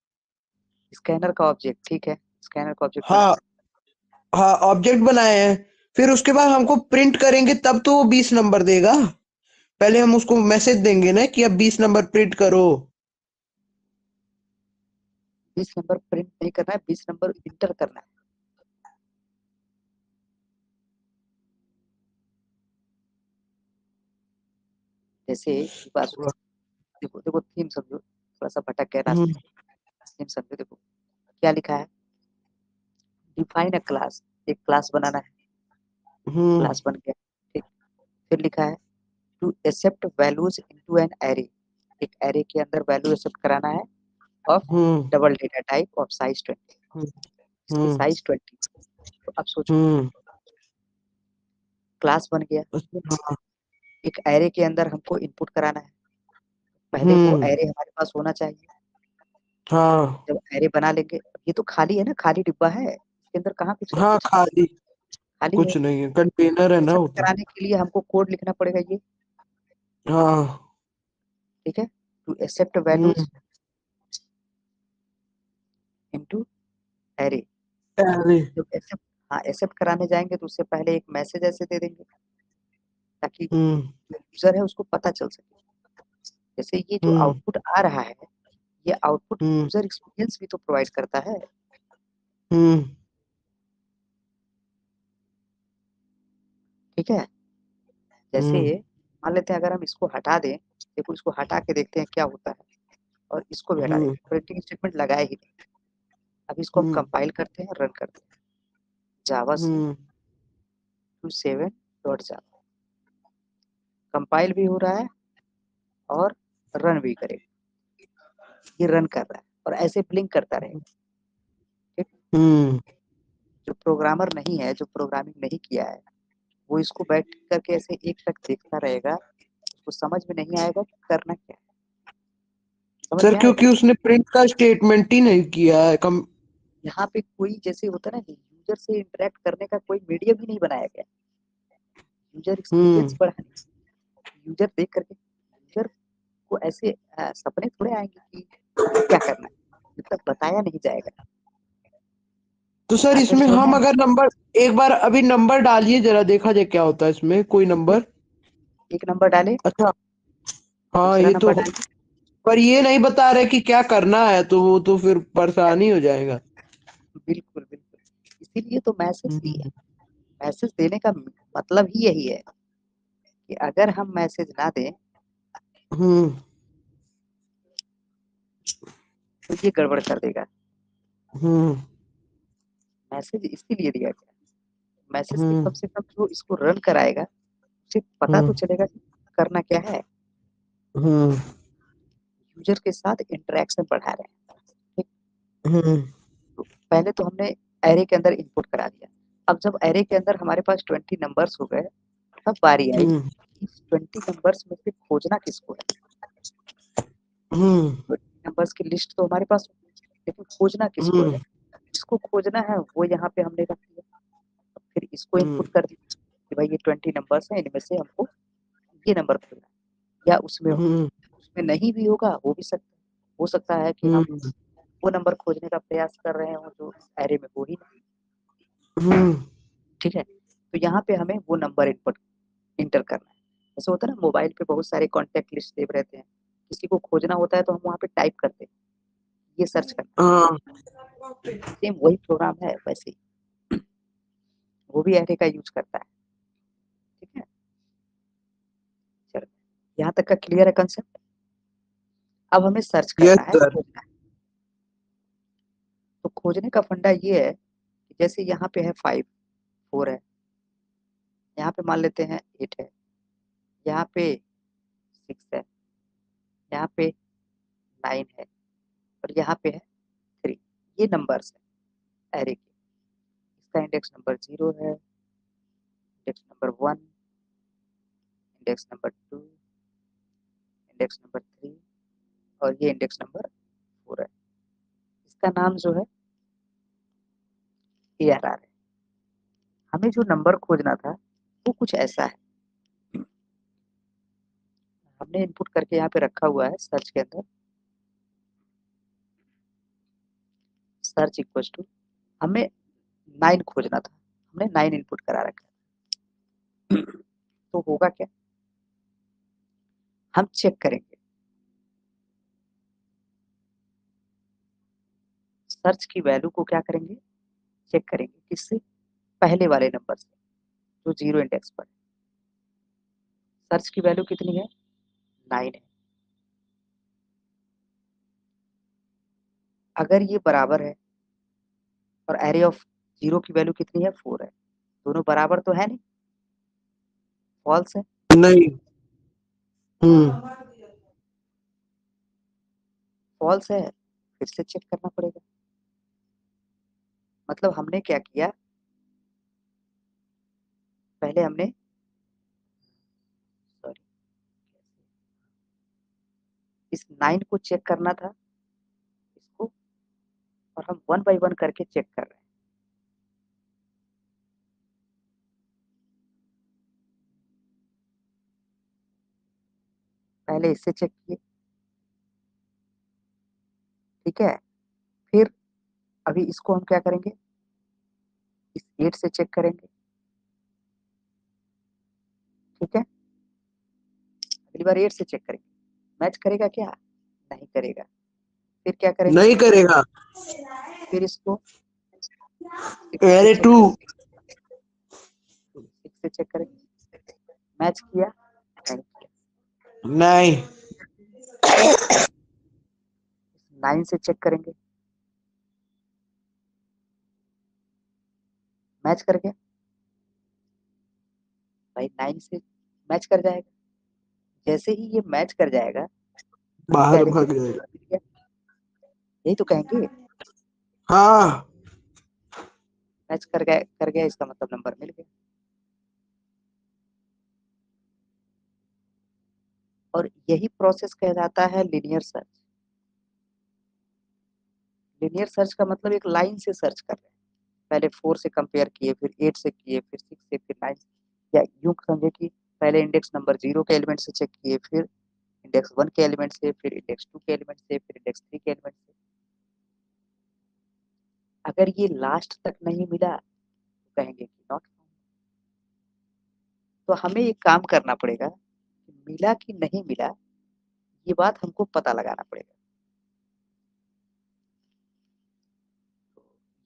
स्कैनर का ऑब्जेक्ट, ठीक है, स्कैनर का ऑब्जेक्ट हाँ बनाया। हाँ, ऑब्जेक्ट बनाए हैं, फिर उसके बाद हमको प्रिंट करेंगे तब तो वो 20 नंबर देगा। पहले हम उसको मैसेज देंगे ना कि अब 20 नंबर प्रिंट करो। 20 नंबर प्रिंट नहीं करना है, 20 नंबर इंटर करना है। जैसे एक बात सुनो, देखो देखो थीम समझो, थोड़ा सा भटक गया रास्ते हम्म में, थीम समझो। देखो क्या लिखा है, डिफाइन अ क्लास, एक क्लास बनाना है, हम्म क्लास बन गया, ठीक। फिर लिखा है to accept values into an array, एक एरे के अंदर वैल्यू एक्सेप्ट कराना है of hmm double data type of size 20, इसकी हम्म साइज 20। तो अब सोचो, हम्म क्लास बन गया, हाँ एक एरे के अंदर हमको इनपुट कराना है, पहले वो हम्म एरे हमारे पास होना चाहिए। हाँ जब एरे बना लेंगे, ये तो खाली है ना, खाली डिब्बा है, इसके अंदर कहाँ कुछ है, हाँ, कुछ खाली खाली है। कुछ नहीं है, कंटेनर है ना वो एक्सेप्ट तो। कराने के लिए हमको कोड लिखना पड़ेगा ये, हाँ ठीक है, to accept hmm values into array. अरे जब एक्सेप्ट, हाँ एक्सेप्ट कराने जाएंगे तो उससे पहले एक मैसेज ऐसे दे देंगे ताकि हम्म जो यूजर है उसको पता चल सके। जैसे ये जो हम्म आउटपुट आ रहा है, ये आउटपुट हम्म यूजर एक्सपीरियंस भी तो प्रोवाइड करता है, हम्म ठीक है। जैसे हम्म मान लेते हैं अगर हम इसको हटा दें, देखो इसको हटा के देखते हैं क्या होता है, और इसको भी हटा दें, हम्म प्रिंटिंग स्टेटमेंट लगाए ही नहीं। अब इसको हम हम्म कंपाइल करते हैं, रन करते हैं, जावा सी हम्म Q7 डॉट जावा, कंपाइल भी हो रहा है और रन भी करेगा, ये रन कर रहा है और ऐसे ब्लिंक करता रहेगा, ठीक। हम्म जो प्रोग्रामर नहीं है, जो प्रोग्रामिंग नहीं किया है, वो इसको बैठ करके ऐसे एक टक देखता रहेगा, उसको समझ में नहीं आएगा कि करना क्या है, समझ सर में क्योंकि आएगा। उसने प्रिंट का स्टेटमेंट ही नहीं किया है कम। यहाँ पे कोई जैसे होता है ना, यूजर से इंटरेक्ट करने का कोई मीडियम ही नहीं बनाया गया, यूजर एक्सपीरियंस हम्म बढ़ाने, यूजर देख करके यूजर को ऐसे सपने थोड़े आएंगे कि क्या करना है, जब तक बताया नहीं जाएगा। तो सर इसमें अंडरस्टूड हम है? अगर नंबर एक बार अभी नंबर डालिए जरा, देखा जाए क्या होता है इसमें, कोई नंबर। एक नंबर डाले, अच्छा हाँ दूसरा ये तो नंबर डाले। पर ये नहीं बता रहे कि क्या करना है, तो वो तो फिर परेशानी हो जाएगा। बिल्कुल बिल्कुल, इसीलिए तो मैसेज दिया। हम्म मैसेज देने का मतलब ही यही है कि अगर हम मैसेज ना दें हम्म तो ये गड़बड़ कर देगा। हम्म मैसेज इसीलिए दिया गया, मैसेज से हम्म कम से कम जो इसको रन कराएगा उसे पता तो हम्म चलेगा कि करना क्या है। हम्म यूजर के साथ इंटरेक्शन बढ़ा रहे हैं। ठीक, हम्म तो पहले तो हमने एरे के अंदर इनपुट करा दिया। अब जब एरे के अंदर हमारे पास 20 नंबर्स हो गए, तब बारी आई हम्म इस 20 नंबर्स में से खोजना किसको है। हम्म 20 नंबर्स की लिस्ट तो हमारे पास है, लेकिन खोजना किसको है। जिसको खोजना है वो यहाँ पे हमने रख दिया। फिर इसको हम्म इनपुट कर दिया कि भाई ये 20 नंबर्स हैं, इनमें से हमको ये नंबर खोजना है। या उसमें हम्म उसमें नहीं भी होगा, हो सकता है कि हम हम्म वो नंबर खोजने का प्रयास कर रहे हो जो एरे में हो ही नहीं। हम्म ठीक है, तो यहाँ पे हमें वो नंबर इनपुट इंटर करना है। जैसे होता है ना, मोबाइल पे बहुत सारे कॉन्टेक्ट लिस्ट सेव रहते हैं, किसी को खोजना होता है तो हम वहाँ पे टाइप करते हैं, ये सर्च करना हाँ है। सेम वही प्रोग्राम है वैसे ही, वो भी एरे का यूज करता है। ठीक है, चलो यहाँ तक का क्लियर है कंसेप्ट। अब हमें सर्च यस करना है, सर। खोजना है। तो खोजने का फंडा ये है कि जैसे यहाँ पे है 5, 4 है, यहाँ पे मान लेते हैं 8 है, यहाँ पे 6 है, यहाँ पे 9 है, और यहाँ पे है 3। ये नंबर्स है एरे के। इसका इंडेक्स नंबर 0 है, index number 1, index number 2, index number 3, और ये इंडेक्स नंबर 4 है। इसका नाम जो है ARR है। हमें जो नंबर खोजना था वो कुछ ऐसा है, हमने इनपुट करके यहाँ पे रखा हुआ है सर्च के अंदर। सर्च इक्वल टू, हमें 9 खोजना था, हमने 9 इनपुट करा रखा है। तो होगा क्या, हम चेक करेंगे सर्च की वैल्यू को, क्या करेंगे, चेक करेंगे किससे, पहले वाले नंबर से जो 0 इंडेक्स पर है। सर्च की वैल्यू कितनी है, 9 है। अगर ये बराबर है और एरे ऑफ 0 की वैल्यू कितनी है, 4 है, दोनों बराबर तो है नहीं, फॉल्स है। नहीं। हम्म फॉल्स है, फिर से चेक करना पड़ेगा। मतलब हमने क्या किया, पहले हमने, सॉरी, इस 9 को चेक करना था, इसको, और हम 1 बाय 1 करके चेक कर रहे हैं। पहले इससे चेक किए, ठीक है, फिर अभी इसको हम क्या करेंगे, इस 8 से चेक करेंगे। ठीक है, अगली बार 8 से चेक करेंगे, मैच करेगा क्या, नहीं करेगा। फिर क्या करेंगे, नहीं करेगा। फिर इसको 6 से एरे चेक टू। करेंगे, 6 से चेक करेंगे, मैच किया, नहीं किया। नहीं। 9 से चेक करेंगे, मैच कर गया, भाई 9 से मैच कर जाएगा। जैसे ही ये मैच कर जाएगा हम कह बाहर देंगे भाग जाएगा। मिल गया, यही तो कहेंगे, हाँ। मैच कर गया इसका मतलब नंबर मिल गया। और यही प्रोसेस कहलाता है लीनियर सर्च। लीनियर सर्च का मतलब एक लाइन से सर्च कर रहे हैं, पहले 4 से कंपेयर किए, फिर 8 से किए, फिर 6 से, फिर 9 से, या यूं समझे कि पहले इंडेक्स नंबर 0 के एलिमेंट से चेक किए, फिर इंडेक्स 1 के एलिमेंट से, फिर इंडेक्स 2 के एलिमेंट से, फिर इंडेक्स 3 के एलिमेंट से। अगर ये लास्ट तक नहीं मिला तो कहेंगे कि नॉट फाउंड। तो हमें एक काम करना पड़ेगा, मिला कि नहीं मिला ये बात हमको पता लगाना पड़ेगा।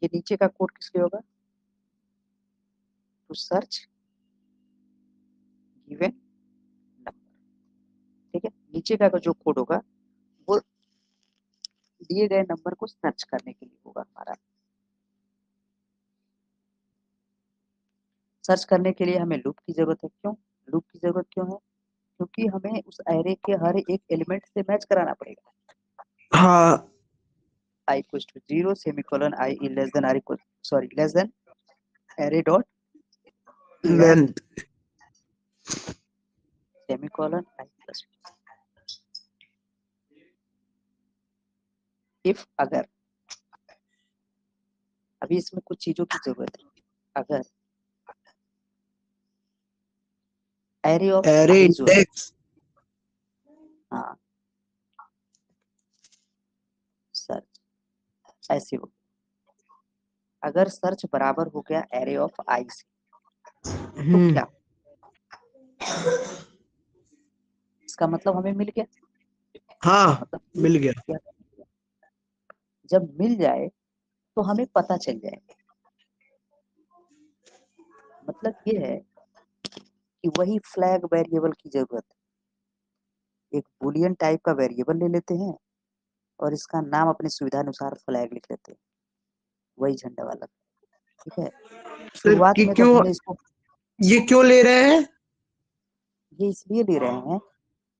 ये नीचे का कोड किस लिए होगा? To search given number. ठीक है, नीचे का जो कोड होगा वो दिए गए नंबर को सर्च करने के लिए होगा हमारा। सर्च करने के लिए हमें लूप की जरूरत है। क्यों लूप की जरूरत क्यों है? क्योंकि हमें उस एरे के हर एक एलिमेंट से मैच कराना पड़ेगा। हाँ I equals to 0 semicolon I is less than or equal, sorry, less than array dot length semicolon I plus if अगर, अभी इसमें कुछ चीजों की जरूरत है। अगर एरे ऑफ एरे आई जो है, इंडेक्स हाँ सर्च ऐसे हो, अगर सर्च बराबर हो गया एरे ऑफ आई से तो क्या, इसका मतलब हमें मिल गया। हाँ मतलब मिल गया। जब मिल जाए तो हमें पता चल जाए। मतलब ये है कि वही फ्लैग वेरिएबल की जरूरत है। एक बुलियन टाइप का वेरिएबल ले लेते हैं और इसका नाम अपनी सुविधा अनुसार फ्लैग लिख लेते हैं, वही झंडा वाला। ठीक है, सर शुरुआत कि में जब क्यों हमने इसको, ये क्यों ले रहे हैं? ये इसलिए ले रहे हैं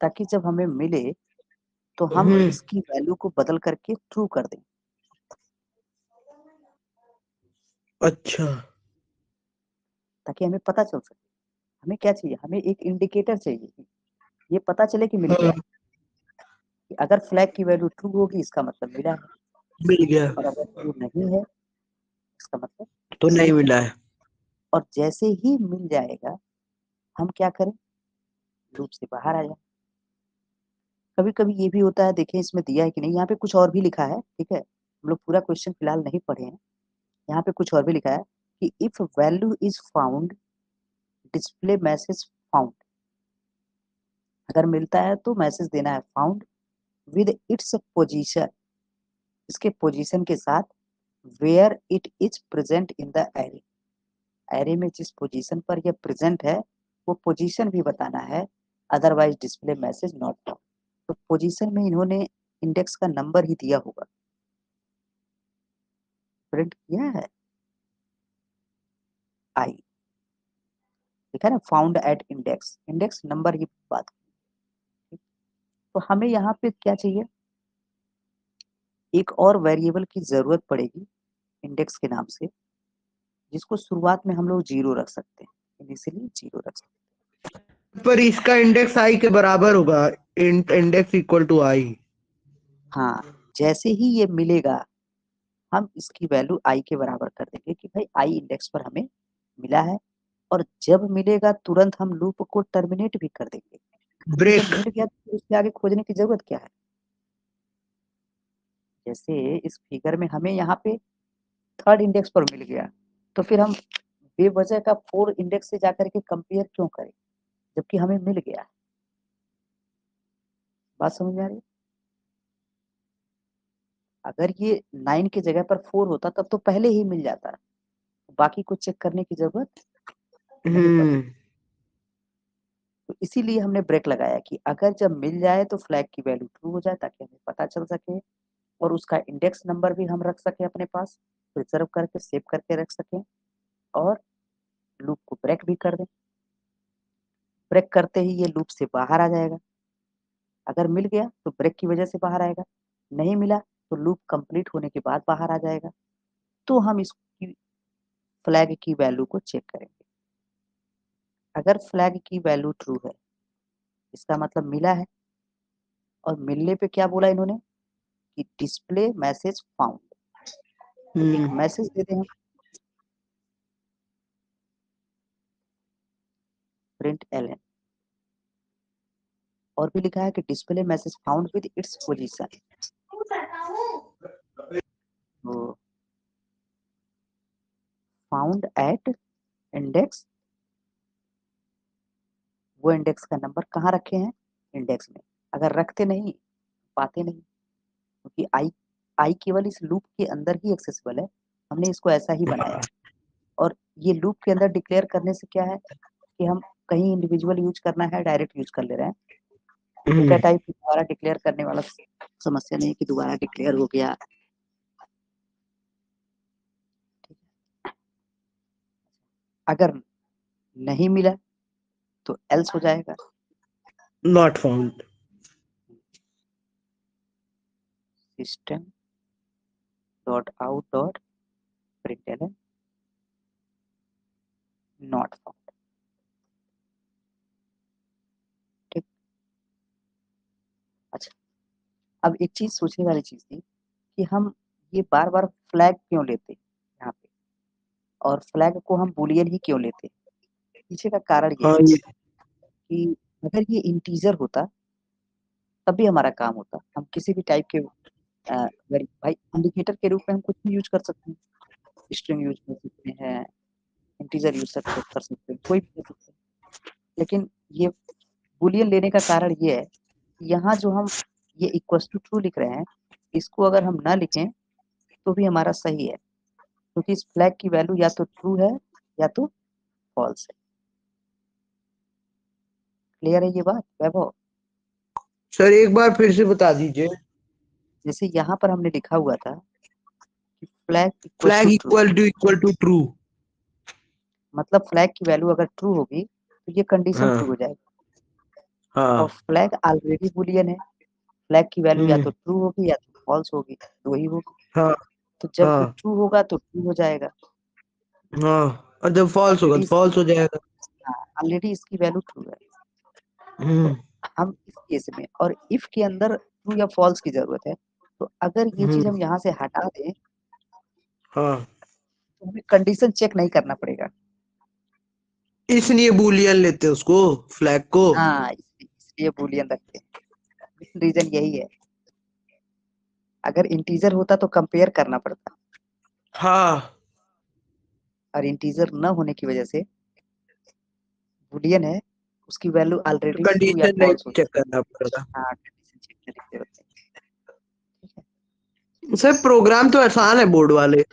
ताकि जब हमें मिले तो हम इसकी वैल्यू को बदल करके ट्रू कर दें। अच्छा ताकि हमें पता चल सके हमें क्या चाहिए, हमें एक इंडिकेटर चाहिए, ये पता चले कि मिल हाँ, गया। कि अगर फ्लैग की वैल्यू ट्रू होगी इसका मतलब मिला है, मिल गया और अगर ट्रू नहीं है इसका मतलब तो नहीं मिला है। और जैसे ही मिल जाएगा हम क्या करें, लूप से बाहर आ जाए। कभी कभी ये भी होता है, देखें इसमें दिया है कि नहीं, यहाँ पे कुछ और भी लिखा है। ठीक है, हम लोग पूरा क्वेश्चन फिलहाल नहीं पढ़े हैं, यहाँ पे कुछ और भी लिखा है कि if value is found display message found. अगर मिलता है तो मैसेज देना है फाउंड विद इट्स पोजीशन, इसके पोजीशन के साथ, where it is present in the array, array में जिस पोजीशन पर यह प्रेजेंट है वो पोजीशन भी बताना है। Otherwise display message not found. तो पोजीशन में इन्होंने इंडेक्स का नंबर ही दिया होगा, प्रिंट किया है आई, ठीक है ना, found at index, index number ही बात। तो हमें यहाँ पे क्या चाहिए, एक और वेरिएबल की जरूरत पड़ेगी इंडेक्स के नाम से, जिसको शुरुआत में हम लोग 0 रख सकते हैं, इनिशियली 0 रख सकते हैं। पर इसका इंडेक्स आई के बराबर होगा, इंडेक्स इक्वल टू आई। हाँ, जैसे ही ये मिलेगा हम इसकी वैल्यू आई के बराबर कर देंगे कि भाई आई इंडेक्स पर हमें मिला है, और जब मिलेगा तुरंत हम लूप को टर्मिनेट भी कर देंगे। क्योंकि जब ब्रेक मिल गया तो उसके आगे खोजने की जरूरत क्या है। जैसे इस फिगर में हमें यहाँ पे थर्ड इंडेक्स पर मिल गया, तो फिर हम बेवजह का 4 इंडेक्स से जाकर के कंपेयर क्यों करें जबकि हमें मिल गया। बात समझ में आ रही है? अगर ये 9 की जगह पर 4 होता तब तो पहले ही मिल जाता, बाकी को चेक करने की जरूरत नहीं पड़ती। तो इसीलिए हमने ब्रेक लगाया कि अगर जब मिल जाए तो फ्लैग की वैल्यू ट्रू हो जाए ताकि हमें पता चल सके, और उसका इंडेक्स नंबर भी हम रख सके अपने पास, प्रिजर्व करके सेव करके रख सकें, और लूप को ब्रेक भी कर दें। ब्रेक करते ही ये लूप से बाहर आ जाएगा। अगर मिल गया तो ब्रेक की वजह से बाहर आएगा, नहीं मिला तो लूप कंप्लीट होने के बाद बाहर आ जाएगा। तो हम इसकी फ्लैग की वैल्यू को चेक करेंगे। अगर फ्लैग की वैल्यू ट्रू है इसका मतलब मिला है, और मिलने पे क्या बोला इन्होंने कि डिस्प्ले मैसेज फाउंड, एक मैसेज दे दें हम, प्रिंट एलएन। और भी लिखा है कि display message found with its position. तो फाउंड एट इंडेक्स, वो इंडेक्स का नंबर कहाँ रखे हैं, इंडेक्स में। अगर रखते नहीं पाते नहीं, क्योंकि आई केवल इस लूप के अंदर ही एक्सेसिबल है, हमने इसको ऐसा ही बनाया। और ये लूप के अंदर डिक्लेयर करने से क्या है कि हम कहीं इंडिविजुअल यूज करना है, डायरेक्ट यूज कर ले रहे हैं। डेटा टाइप दोबारा डिक्लेयर करने वाला समस्या नहीं कि दोबारा डिक्लेयर हो गया। अगर नहीं मिला तो एल्स हो जाएगा, not found. System dot out dot println not found. ठीक। अच्छा, अब एक चीज सोचने वाली चीज थी कि हम ये बार बार फ्लैग क्यों लेते यहाँ पे, और फ्लैग को हम बुलियन ही क्यों लेते। पीछे का कारण ये हाँ, है ये कि अगर ये इंटीजर होता तब भी हमारा काम होता। हम किसी भी टाइप के भाई इंडिकेटर के रूप में हम कुछ भी यूज कर सकते हैं, स्ट्रिंग यूज कर सकते हैं, इंटीजर यूज कर सकते हैं, कोई भी कर सकते हैं। लेकिन ये बुलियन लेने का कारण ये है कि यहाँ जो हम ये इक्वल्स टू ट्रू लिख रहे हैं, इसको अगर हम ना लिखें तो भी हमारा सही है, क्योंकि इस फ्लैग की वैल्यू या तो ट्रू है या तो फॉल्स है। क्लियर है ये बात वैभव? सर एक बार फिर से बता दीजिए। जैसे यहाँ पर हमने लिखा हुआ था कि flag flag equal equal to true. मतलब फ्लैग की वैल्यू अगर ट्रू होगी तो ये कंडीशन ट्रू हो हाँ जाएगी। और हाँ। फ्लैग ऑलरेडी बुलियन है, फ्लैग की वैल्यू या तो हम्म। ट्रू होगी या तो फॉल्स होगी, तो वही होगी। हाँ तो जब ये हाँ ट्रू होगा तो ट्रू हो जाएगा, हाँ, और जब फॉल्स होगा ऑलरेडी तो फॉल्स हो जाएगा। ऑलरेडी इसकी वैल्यू ट्रू है। हम्म तो हम इस केस में और इफ के अंदर ट्रू या फॉल्स की जरूरत है, तो अगर ये चीज हम्म। हम यहाँ से हटा दें हाँ, तो हमें कंडीशन चेक नहीं करना पड़ेगा। इसलिए बूलियन लेते हैं उसको, फ्लैग को। हाँ, इसलिए बुलियन रखते हैं, रीजन यही है। अगर इंटीजर होता तो कंपेयर करना पड़ता, हाँ, और इंटीजर न होने की वजह से बुलियन है, उसकी वैल्यू ऑलरेडी ट्रू या कंडीशन नहीं फॉल्स होती चेक है। करना पड़ेगा। हाँ, कंडीशन चेक करते होते हैं। ठीक है। सर प्रोग्राम तो आसान है, बोर्ड वाले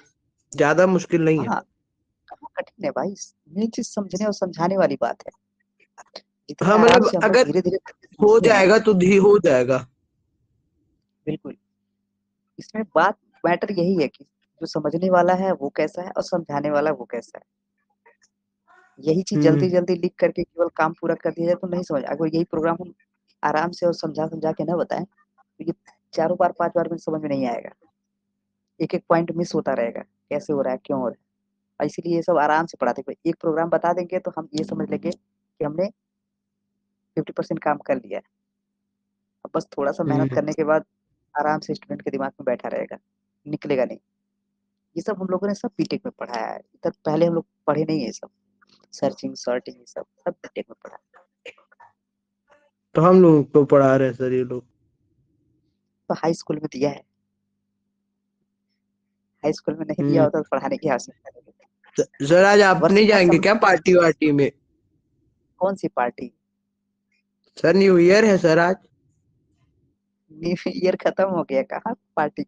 ज्यादा मुश्किल नहीं है। हाँ, कहाँ कठिन है भाई, मेन चीज समझने और समझाने वाली बात है। जितने हाँ, आराम मतलब से हम लोग अगर धीरे धीरे हो समझते हैं, जाएगा तो हो जाएगा। बिल्कुल। इसमें बात मैटर यही है कि जो समझने वाला है वो कैसा है और समझाने वाला वो कैसा है। यही चीज जल्दी हम्म जल्दी लिख करके केवल काम पूरा कर दिया जाए तो नहीं समझ। अगर यही प्रोग्राम हम आराम से और समझा समझा के ना बताएं तो ये 4 बार 5 बार में समझ में नहीं आएगा, एक एक पॉइंट मिस होता रहेगा, कैसे हो रहा है, क्यों हो रहा है। और इसीलिए ये सब आराम से पढ़ाते हैं। एक प्रोग्राम बता देंगे तो हम ये समझ लेंगे कि हमने 50% काम कर लिया है। अब बस थोड़ा सा मेहनत हम्म। करने के बाद आराम से स्टूडेंट के दिमाग में बैठा रहेगा, निकलेगा नहीं। ये सब हम लोगों ने सब बीटेक में पढ़ाया है, इधर पहले हम लोग पढ़े नहीं है। ये सब सर्चिंग सॉर्टिंग ये सब सब बीटेक में पढ़ा है। तो हम लोग को पढ़ा रहे हैं सर ये लोग। तो हाई स्कूल में दिया है, हाई स्कूल में नहीं दिया हम्म। होता तो पढ़ाने की आवश्यकता नहीं होती। सर आज आप नहीं वर्षिका जाएंगे समझ, क्या पार्टी वार्टी में? कौन सी पार्टी? सर न्यू ईयर है सर आज। न्यू ईयर खत्म हो गया, कहाँ पार्टी?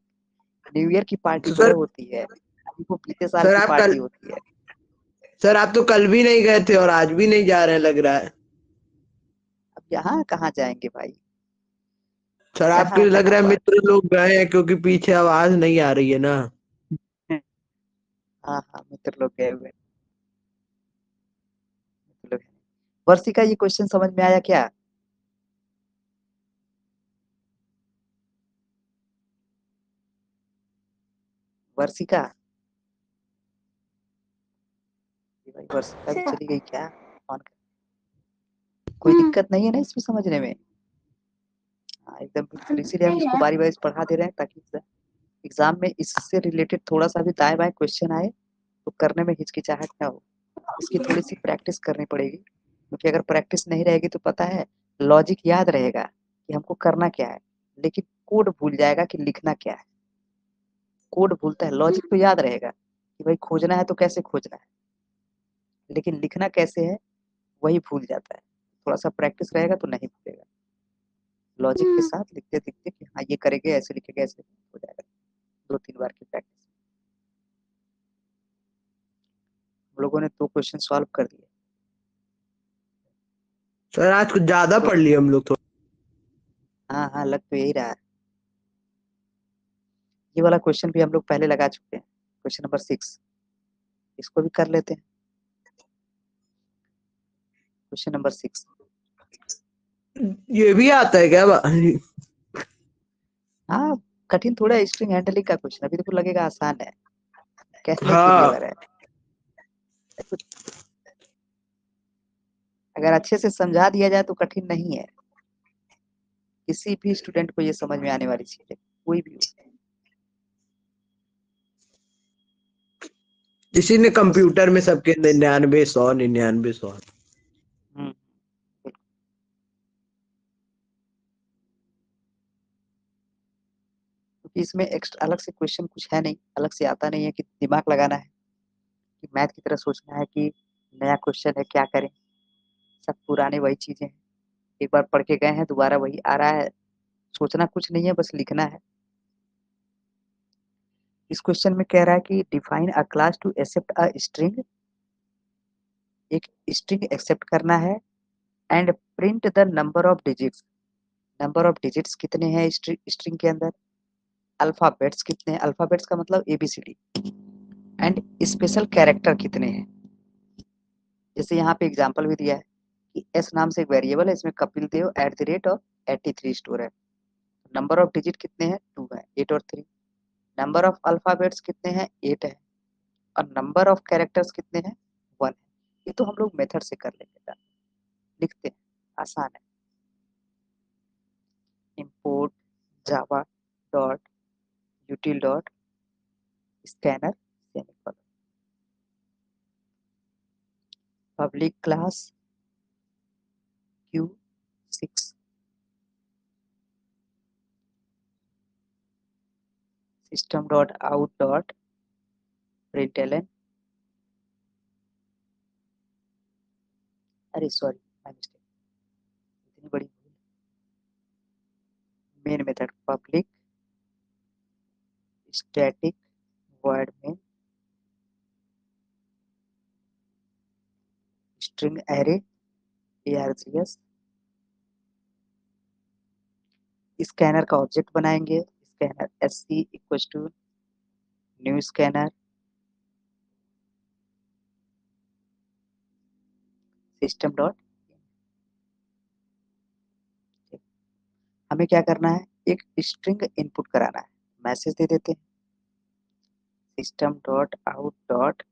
न्यू ईयर की पार्टी तो सुबह सर होती है, अभी वो बीते साल सर की आप पार्टी कल होती है। सर आप तो कल भी नहीं गए थे और आज भी नहीं जा रहे हैं लग रहा है। अब यहाँ कहाँ जाएंगे भाई, सर आपके यहाँ लग कहाँ रहा है पार्टी। मित्र लोग गए हैं क्योंकि पीछे आवाज नहीं आ रही है ना। हाँ हाँ, मित्र लोग गए हुए हैं, मित्र लोग हैं। वर्षिका ये क्वेश्चन समझ में आया क्या? वर्षिका, ये भाई वर्षिका भी चली गई क्या? ऑन कर। कोई दिक्कत नहीं है ना इसमें समझने में? हाँ एकदम बिल्कुल, इसीलिए हम इसको बारी बारी से पढ़ा दे रहे हैं ताकि एग्जाम में इससे रिलेटेड थोड़ा सा भी दाएं बाएं क्वेश्चन आए तो करने में हिचकिचाहट ना हो। इसकी थोड़ी सी प्रैक्टिस करनी पड़ेगी, क्योंकि अगर प्रैक्टिस नहीं रहेगी तो पता है लॉजिक याद रहेगा कि हमको करना क्या है, लेकिन कोड भूल जाएगा कि लिखना क्या है। कोड भूलता है, लॉजिक तो याद रहेगा कि भाई खोजना है तो कैसे खोजना है, लेकिन लिखना कैसे है वही भूल जाता है। थोड़ा सा प्रैक्टिस रहेगा तो नहीं भूलेगा। लॉजिक के साथ लिखते लिखते कि हाँ ये करेंगे, ऐसे लिखेंगे, ऐसे हो जाएगा। 2-3 बार की प्रैक्टिस हम लोगों ने 2 क्वेश्चन सॉल्व कर दिए। सर आज कुछ ज्यादा पढ़ लिए हम लोग तो। हाँ हाँ, लग तो यही रहा है। ये वाला क्वेश्चन भी हम लोग पहले लगा चुके हैं, क्वेश्चन नंबर 6। इसको भी कर लेते हैं। Question number 6। ये भी आता है क्या? हाँ, कठिन थोड़ा स्ट्रिंग हैंडलिंग का क्वेश्चन, अभी देखो लगेगा आसान है, कहने के लिए हाँ लग रहा है। अगर अच्छे से समझा दिया जाए तो कठिन नहीं है, किसी भी स्टूडेंट को ये समझ में आने वाली चीज है, कोई भी हो। किसी ने कंप्यूटर में सबके 99 100 99 100। हम्म, बिल्कुल। क्योंकि इसमें एक्स्ट्रा अलग से क्वेश्चन कुछ है नहीं, अलग से आता नहीं है कि दिमाग लगाना है, कि मैथ की तरह सोचना है कि नया क्वेश्चन है क्या करें। सब पुराने वही चीजें हैं, एक बार पढ़ के गए हैं, दोबारा वही आ रहा है। सोचना कुछ नहीं है, बस लिखना है। इस क्वेश्चन में कह रहा है कि define a class to accept a string. एक स्ट्रिंग एक्सेप्ट करना है and print the number of digits. Number of digits कितने हैं स्ट्रिंग के अंदर, अल्फाबेट्स कितने हैं, अल्फाबेट्स का मतलब ABCD, एंड स्पेशल कैरेक्टर कितने हैं। जैसे यहाँ पे एग्जांपल भी दिया है कि एस नाम से एक वेरिएबल है, इसमें कपिल देव @83 स्टोर है। नंबर ऑफ डिजिट कितने हैं, 2 है, 8 और 3। नंबर ऑफ अल्फाबेट्स कितने हैं, 8 है, और नंबर ऑफ कैरेक्टर्स कितने हैं, 1 है। ये तो हम लोग मेथड से कर लेंगे, लिखते हैं, आसान है। import java dot util dot scanner semicolon public class q6 system dot out dot println। अरे सॉरी, माय मिस्टेक, इतनी बड़ी भूल। Main method public static void main string array args। Scanner का ऑब्जेक्ट बनाएंगे, scanner sc equals to new scanner system dot. हमें क्या करना है, एक स्ट्रिंग इनपुट कराना है। मैसेज दे देते हैं सिस्टम डॉट आउट डॉट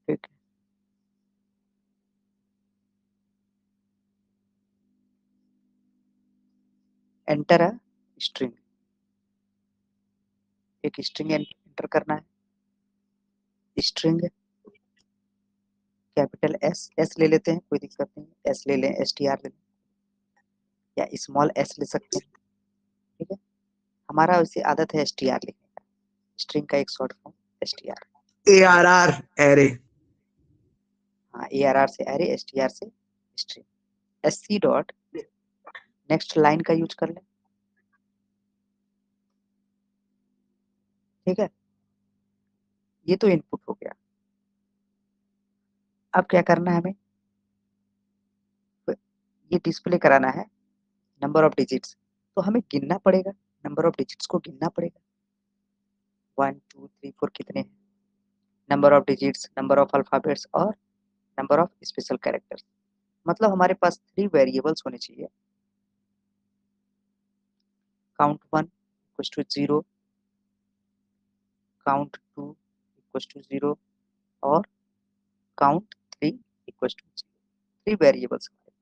ठीक है, एंटर अ स्ट्रिंग। एक स्ट्रिंग एंटर करना है, स्ट्रिंग कैपिटल एस ले लेते हैं, कोई दिक्कत नहीं, एस ले लें, str ले लें, या स्मॉल s ले सकते हैं। ठीक है, हमारा वैसे आदत है str लिखने का, स्ट्रिंग का एक short form str। ARR array. हाँ, ARR से एरे, str से string. sc dot next line का यूज कर लें। ठीक है, ये तो इनपुट हो गया। अब क्या करना है हमें, ये डिस्प्ले कराना है नंबर ऑफ डिजिट्स, तो हमें गिनना पड़ेगा, नंबर ऑफ डिजिट्स को गिनना पड़ेगा। 1 2 3 4 कितने हैं, number of digits, number of alphabets और नंबर ऑफ स्पेशल कैरेक्टर्स। मतलब हमारे पास 3 वेरिएबल्स होने चाहिए। Count 1 equals to 0, count 2 equals to 0 और काउंट 3 इक्वल्स टू 0। 3 वेरिएबल्स हमारे पास।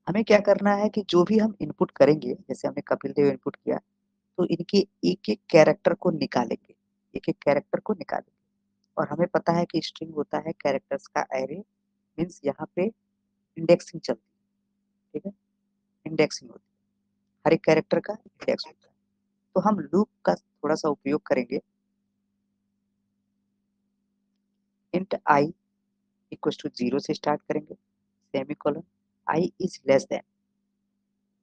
हमें क्या करना है कि जो भी हम इनपुट करेंगे, जैसे हमने कपिल देव इनपुट किया, तो इनके एक एक कैरेक्टर को निकालेंगे। एक एक कैरेक्टर को निकालेंगे। और हमें पता है कि स्ट्रिंग होता है कैरेक्टर्स का एरे, मीन्स यहाँ पे इंडेक्सिंग चलती है, ठीक है, इंडेक्सिंग होती है, हर एक कैरेक्टर का इंडेक्स होता है। तो हम लूप का थोड़ा सा उपयोग करेंगे। इंट आई इक्वल टू 0 से स्टार्ट करेंगे, semicolon, I is less then,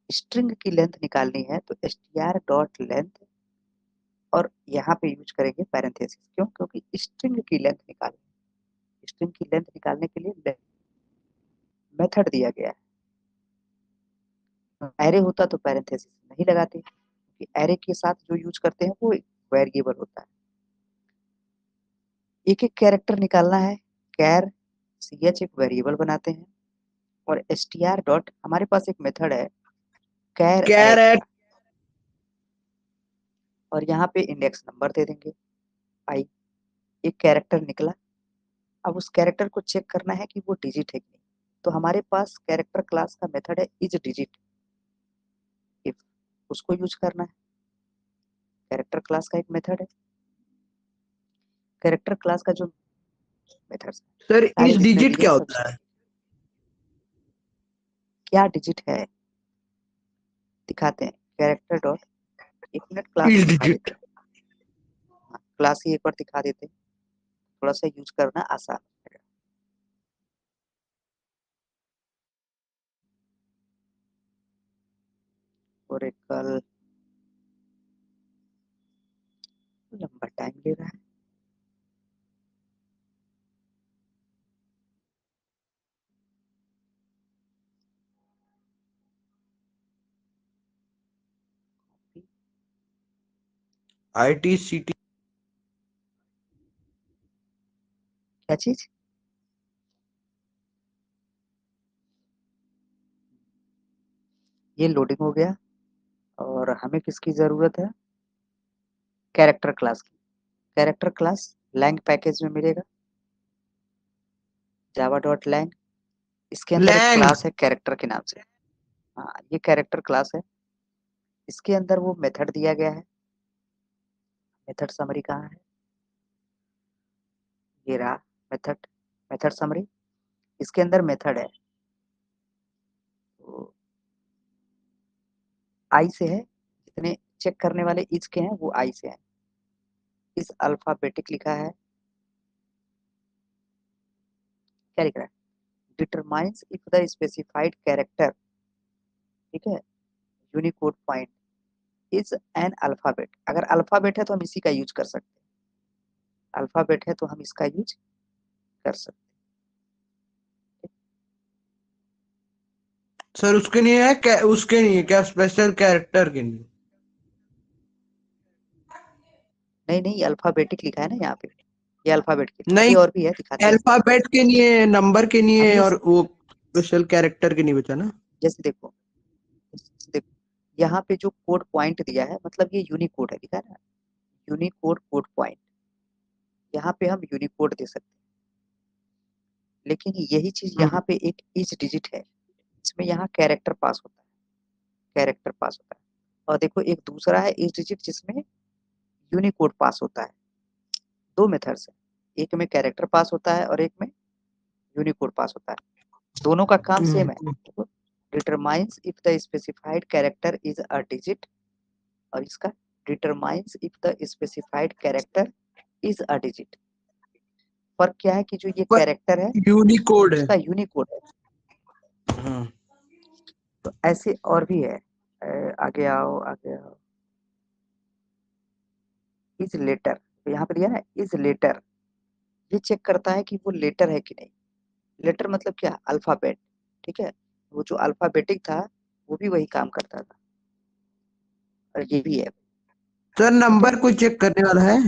string की लेंथ निकालनी है तो str डॉट लेंथ, और यहाँ पे यूज करेंगे पैरेंथेसिस। क्यों? क्योंकि स्ट्रिंग की लेंथ निकालनी है, स्ट्रिंग की लेंथ निकालने के लिए मेथड दिया गया है। एरे होता तो पैरेंथेसिस नहीं लगाते, क्योंकि एरे के साथ जो यूज करते हैं वो वेरिएबल होता है। एक एक कैरेक्टर निकालना है, कैर ch एक वेरिएबल बनाते हैं, और str डॉट, हमारे पास एक मेथड है कैर कैर ऐड एट, का, और यहाँ पे इंडेक्स नंबर दे देंगे आई। एक कैरेक्टर निकला, अब उस कैरेक्टर को चेक करना है कि वो डिजिट है कि नहीं। तो हमारे पास कैरेक्टर क्लास का मेथड है इज डिजिट इफ, उसको यूज करना है। कैरेक्टर क्लास का एक मेथड है, कैरेक्टर क्लास का जो मेथड सर सारे इस जितने डिजिट दिए क्या हैं सब होता है? क्या डिजिट है दिखाते हैं। कैरेक्टर डॉट, एक मिनट क्लास ही इस दिखा देते डिजिट, हैं, हाँ, क्लास ही एक बार दिखा देते हैं, थोड़ा सा यूज करना आसान है। ओरेकल लंबा टाइम ले रहा है। ITCT, क्या चीज? ये लोडिंग हो गया, और हमें किसकी जरूरत है? कैरेक्टर क्लास की। कैरेक्टर क्लास लैंग पैकेज में मिलेगा, जावा डॉट लैंग, इसके अंदर एक लैंग, क्लास है कैरेक्टर के नाम से। हाँ, ये कैरेक्टर क्लास है, इसके अंदर वो मेथड दिया गया है। मेथड समरी कहाँ है? ये रहा मेथड, मेथड समरी, इसके अंदर मेथड है, तो आई से है, जितने चेक करने वाले इज के हैं वो आई से हैं। इस अल्फाबेटिक लिखा है, क्या लिख रहा है? Determines if the specified character, ठीक है, Unicode point is an alphabet. अगर अल्फाबेट है तो हम इसी का यूज कर सकते हैं, अल्फाबेट है तो हम इसका यूज कर सकते सर उसके नहीं है क्या? उसके नहीं है क्या? स्पेशल कैरेक्टर के नहीं? हैं। नहीं नहीं, अल्फाबेटिक लिखा है ना यहाँ पे, ये अल्फाबेट के लिए, नहीं, आगे और भी है, दिखाते हैं। अल्फाबेट के नहीं है, नंबर के नहीं है, हमें और वो स्पेशल कैरेक्टर के नहीं बचा ना? जैसे देखो, देखो यहाँ पे जो कोड पॉइंट दिया है, मतलब ये यूनिकोड है, लिखा है ना, यूनिकोड कोड पॉइंट, यहाँ पे हम यूनिकोड दे सकते हैं। लेकिन यही चीज यहाँ पे एक इज डिजिट है, इसमें यहाँ कैरेक्टर पास होता है, कैरेक्टर पास होता है। और देखो एक दूसरा है इज डिजिट जिसमें यूनिकोड पास होता है। दो मेथड्स है, एक में कैरेक्टर पास होता है और एक में यूनिकोड पास होता है, दोनों का काम सेम है। देखो, determines if the specified character is a digit, और इसका determines if the specified character is a digit. फर्क क्या है कि जो ये पर कैरेक्टर है यूनिकोड है। उसका यूनिकोड है। हाँ। तो ऐसे और भी है, आगे आओ आगे आओ। इज लेटर, तो यहाँ पे दिया ना इज लेटर, ये चेक करता है कि वो लेटर है कि नहीं। लेटर मतलब क्या? अल्फाबेट, ठीक है, वो जो अल्फाबेटिक था वो भी वही काम करता था, और ये भी है, सर ठीक है। नंबर को चेक करने वाला है?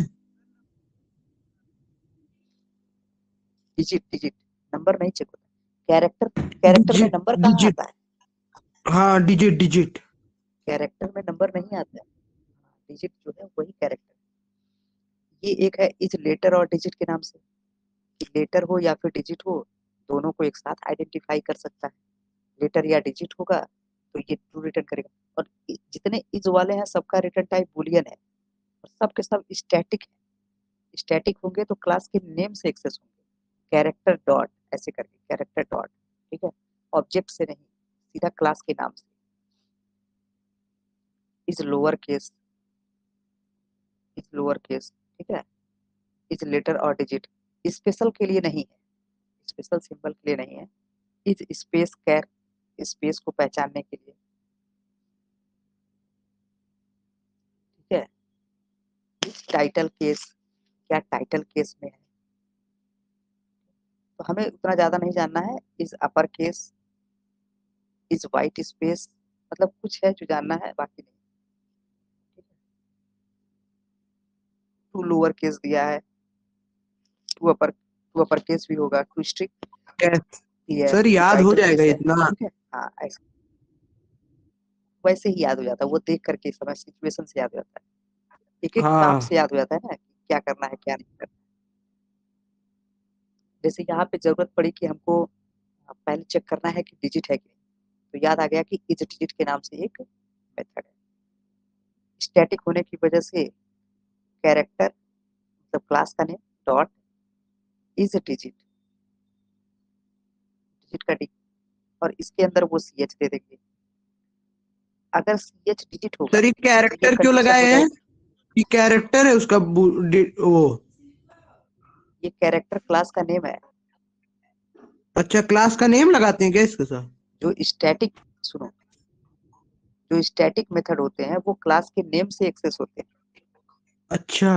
डिजिट, डिजिट, नंबर नहीं चेक होता, कैरेक्टर, कैरेक्टर में डिजिट, नंबर कहाँ डिजिट, आता है? हाँ डिजिट, डिजिट। कैरेक्टर में नंबर नहीं आता है, डिजिट जो है वही कैरेक्टर। ये एक है इज लेटर और डिजिट के नाम से, लेटर हो या फिर डिजिट हो, दोनों को एक साथ आइडेंटिफाई कर सकता है। लेटर या डिजिट होगा तो ये ट्रू रिटर्न करेगा। और जितने इज वाले हैं सबका रिटर्न टाइप बुलियन है, और सब के सब स्टैटिक है, स्टैटिक होंगे तो क्लास के नेम से एक्सेस होंगे, कैरेक्टर डॉट ऐसे करके, कैरेक्टर डॉट, ठीक है, ऑब्जेक्ट से नहीं, सीधा क्लास के नाम से। इज लोअर केस, ठीक है, इज लेटर और डिजिट, स्पेशल के लिए नहीं है, स्पेशल सिंबल के लिए नहीं है, इज स्पेस कैर, स्पेस को पहचानने के लिए, ठीक है, इज टाइटल केस, क्या टाइटल केस में है, तो हमें उतना ज्यादा नहीं जानना है, is upper case, is white space, मतलब कुछ है जो जानना है, बाकी नहीं। टू लोअर केस दिया है, टू अपर केस भी होगा, टू स्ट्रिक्ट दिया है, सर टू याद हो टाइटल जाएगा केस है, इतना? ठीक है, हाँ ऐसे वैसे ही याद हो जाता है, वो देख करके समय सिचुएशन से याद हो जाता है, एक एक काम हाँ से याद हो जाता है ना कि क्या करना है क्या नहीं करना। जैसे यहाँ पे जरूरत पड़ी कि हमको पहले चेक करना है कि डिजिट है कि नहीं, तो याद आ गया कि इज डिजिट के नाम से एक मेथड है। स्टैटिक होने की वजह से कैरेक्टर मतलब क्लास का name dot is digit, digit का डी, और इसके अंदर वो सी एच दे देंगे। अगर सी एच डिजिट होगा सर ये तो ये कैरेक्टर क्यों कंडीशन लगाए हो हैं? जाएगी, ये कैरेक्टर है उसका वो। ये कैरेक्टर क्लास का नेम है। अच्छा, क्लास का नेम लगाते हैं क्या इसके साथ? जो स्टैटिक, सुनो, जो स्टैटिक मेथड होते हैं वो क्लास के नेम से एक्सेस होते हैं। अच्छा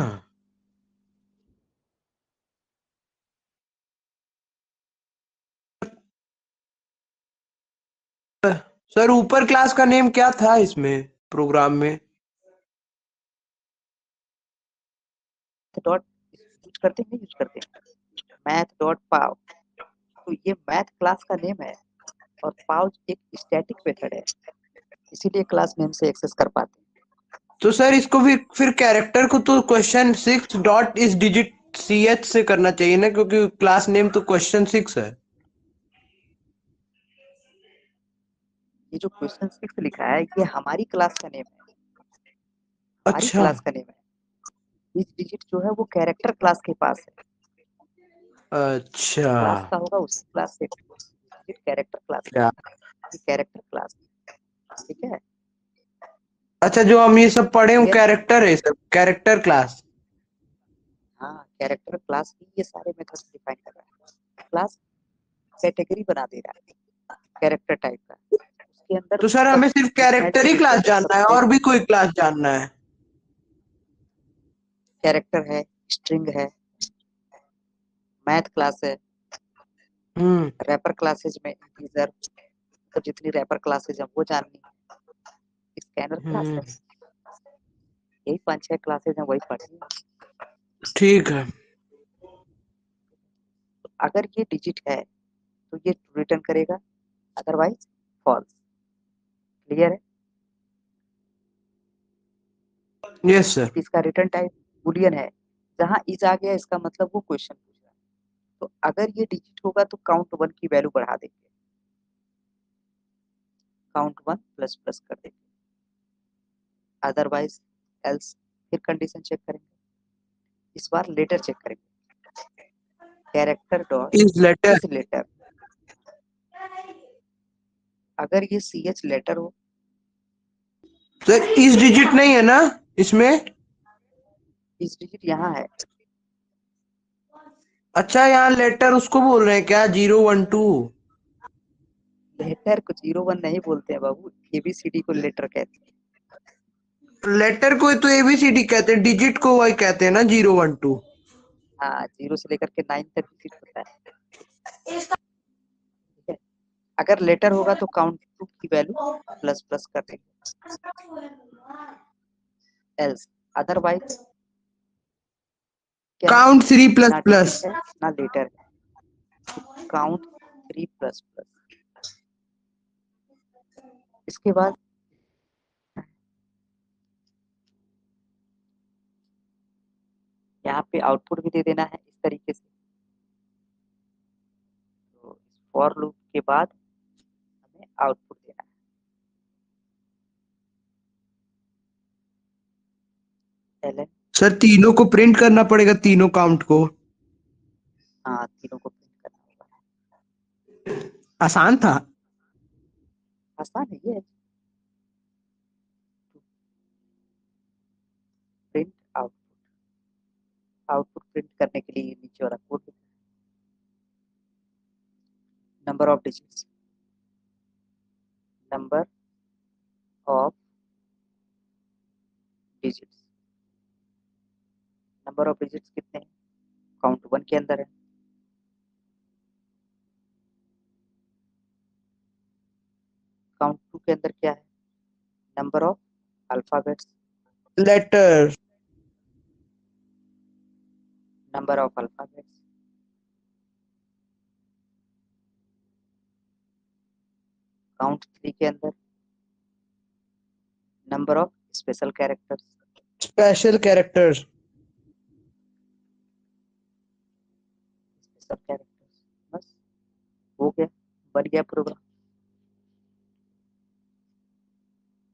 सर, ऊपर क्लास का नेम क्या था इसमें प्रोग्राम में? डॉट यूज करते हैं, नहीं यूज करते हैं, मैथ डॉट पाव, तो ये मैथ क्लास का नेम है और पाव एक स्टैटिक मेथड है, इसीलिए क्लास नेम से एक्सेस कर पाते हैं। तो सर इसको भी फिर कैरेक्टर को तो क्वेश्चन 6 डॉट इस डिजिट सी एच से करना चाहिए ना, क्योंकि क्लास नेम तो क्वेश्चन 6 है। ये जो क्वेश्चन 6 लिखा है ये हमारी क्लास का नेम है, हमारी अच्छा क्लास का नेम है। इस डिजिट जो है वो कैरेक्टर क्लास के पास है, अच्छा क्लास का होगा उसी क्लास से, डिजिट कैरेक्टर क्लास क्या? है, कैरेक्टर क्लास, ठीक है, अच्छा, जो हम ये सब पढ़े वो क्लियर। कैरेक्टर है, सब कैरेक्टर क्लास। हाँ कैरेक्टर क्लास ही ये सारे मेथड्स डिफाइन कर रहा है, क्लास कैटेगरी बना दे रहा है कैरेक्टर टाइप का, उसके अंदर तो सर सब हमें सिर्फ जितना कैरेक्टर ही डिजिट क्लास है जानना है सब और भी कोई क्लास जानना है? कैरेक्टर है, स्ट्रिंग है, मैथ क्लास है, हम्म रैपर क्लासेज में इंटीजर, तो जितनी रैपर क्लासेज है वो जाननी है, स्कैनर क्लास है, यही 5-6 क्लासेज हैं वही पढ़नी है। ठीक है। तो अगर ये डिजिट है तो ये रिटर्न करेगा, अदरवाइज फॉल्स, क्लियर है। Yes sir. इसका रिटर्न टाइप बुलियन है, जहां इज आ गया इसका मतलब वो क्वेश्चन पूछ रहा है, तो अगर ये डिजिट होगा तो काउंट 1 की वैल्यू बढ़ा देंगे, काउंट 1 प्लस प्लस कर देंगे, अदरवाइज एल्स, फिर कंडीशन चेक करेंगे, इस बार लेटर चेक करेंगे, कैरेक्टर डॉट इस लेटर। इज लेटर, अगर ये सी एच लेटर हो, सर इस डिजिट नहीं है ना इसमें? इस डिजिट यहाँ है, अच्छा, यहाँ लेटर उसको बोल रहे हैं क्या, 012? लेटर को 0-1 नहीं बोलते हैं बाबू, एबीसीडी को लेटर कहते हैं। लेटर को तो एबीसीडी कहते हैं, डिजिट को वही कहते हैं ना, 012। हाँ 0 से लेकर के 9 तक डिजिट होता है, ठीक है, अगर लेटर होगा तो काउंट 2 की वैल्यू प्लस प्लस कर देंगे, एल्स अदरवाइज क्या है, काउंट 3 प्लस ना प्लस। डिजिट है ना लेटर है, तो काउंट 3 प्लस प्लस। इसके बाद यहाँ पे आउटपुट भी दे देना है इस तरीके से, तो फॉर लूप के बाद हमें आउटपुट देना है, एल सर तीनों को प्रिंट करना पड़ेगा, तीनों काउंट को। हाँ, तीनों को प्रिंट करना होगा। आसान था। आसान है ये। प्रिंट आउटपुट प्रिंट करने के लिए नीचे वाला code number of digits, number of digits, number of digits कितने हैं? काउंट 1 के अंदर है। काउंट 2 के अंदर क्या है? Number of alphabets, letter, number of alphabets. Count 3 के अंदर number of special characters, special characters, special characters. बस हो गया, बन गया प्रोग्राम।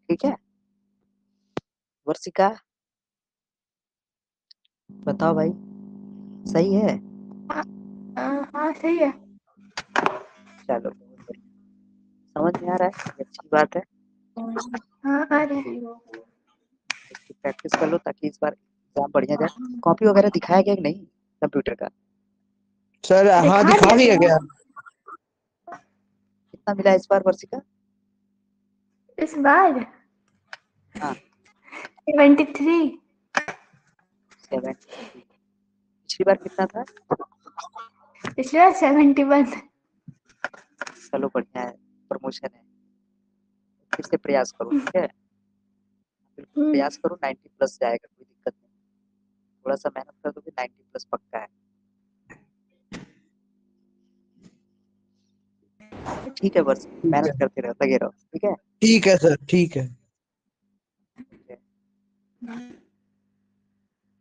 ठीक है वर्षिका, बताओ भाई, सही है? हाँ सही है। चलो बहुत बढ़िया। समझ में आ रहा है, ये अच्छी बात है। हाँ आ रहे हैं। इसकी प्रैक्टिस कर लो ताकि इस बार एग्जाम बढ़िया जाए। कॉपी वगैरह दिखाया गया कि नहीं कंप्यूटर का? सर हाँ दिखा दिया गया। कितना मिला इस बार वर्षिका? इस बार हाँ 73। 7। पिछली बार कितना था? पिछले बार 71। चलो बढ़िया है, प्रमोशन है। फिर से प्रयास करो, ठीक है? बिल्कुल प्रयास करो, 90 प्लस जाएगा, कोई दिक्कत नहीं। थोड़ा सा मेहनत कर दो, 90 प्लस पक्का है। ठीक है वर्ष, मेहनत करते रहो, लगे रहो, ठीक है? ठीक है सर, ठीक है। ठीक है।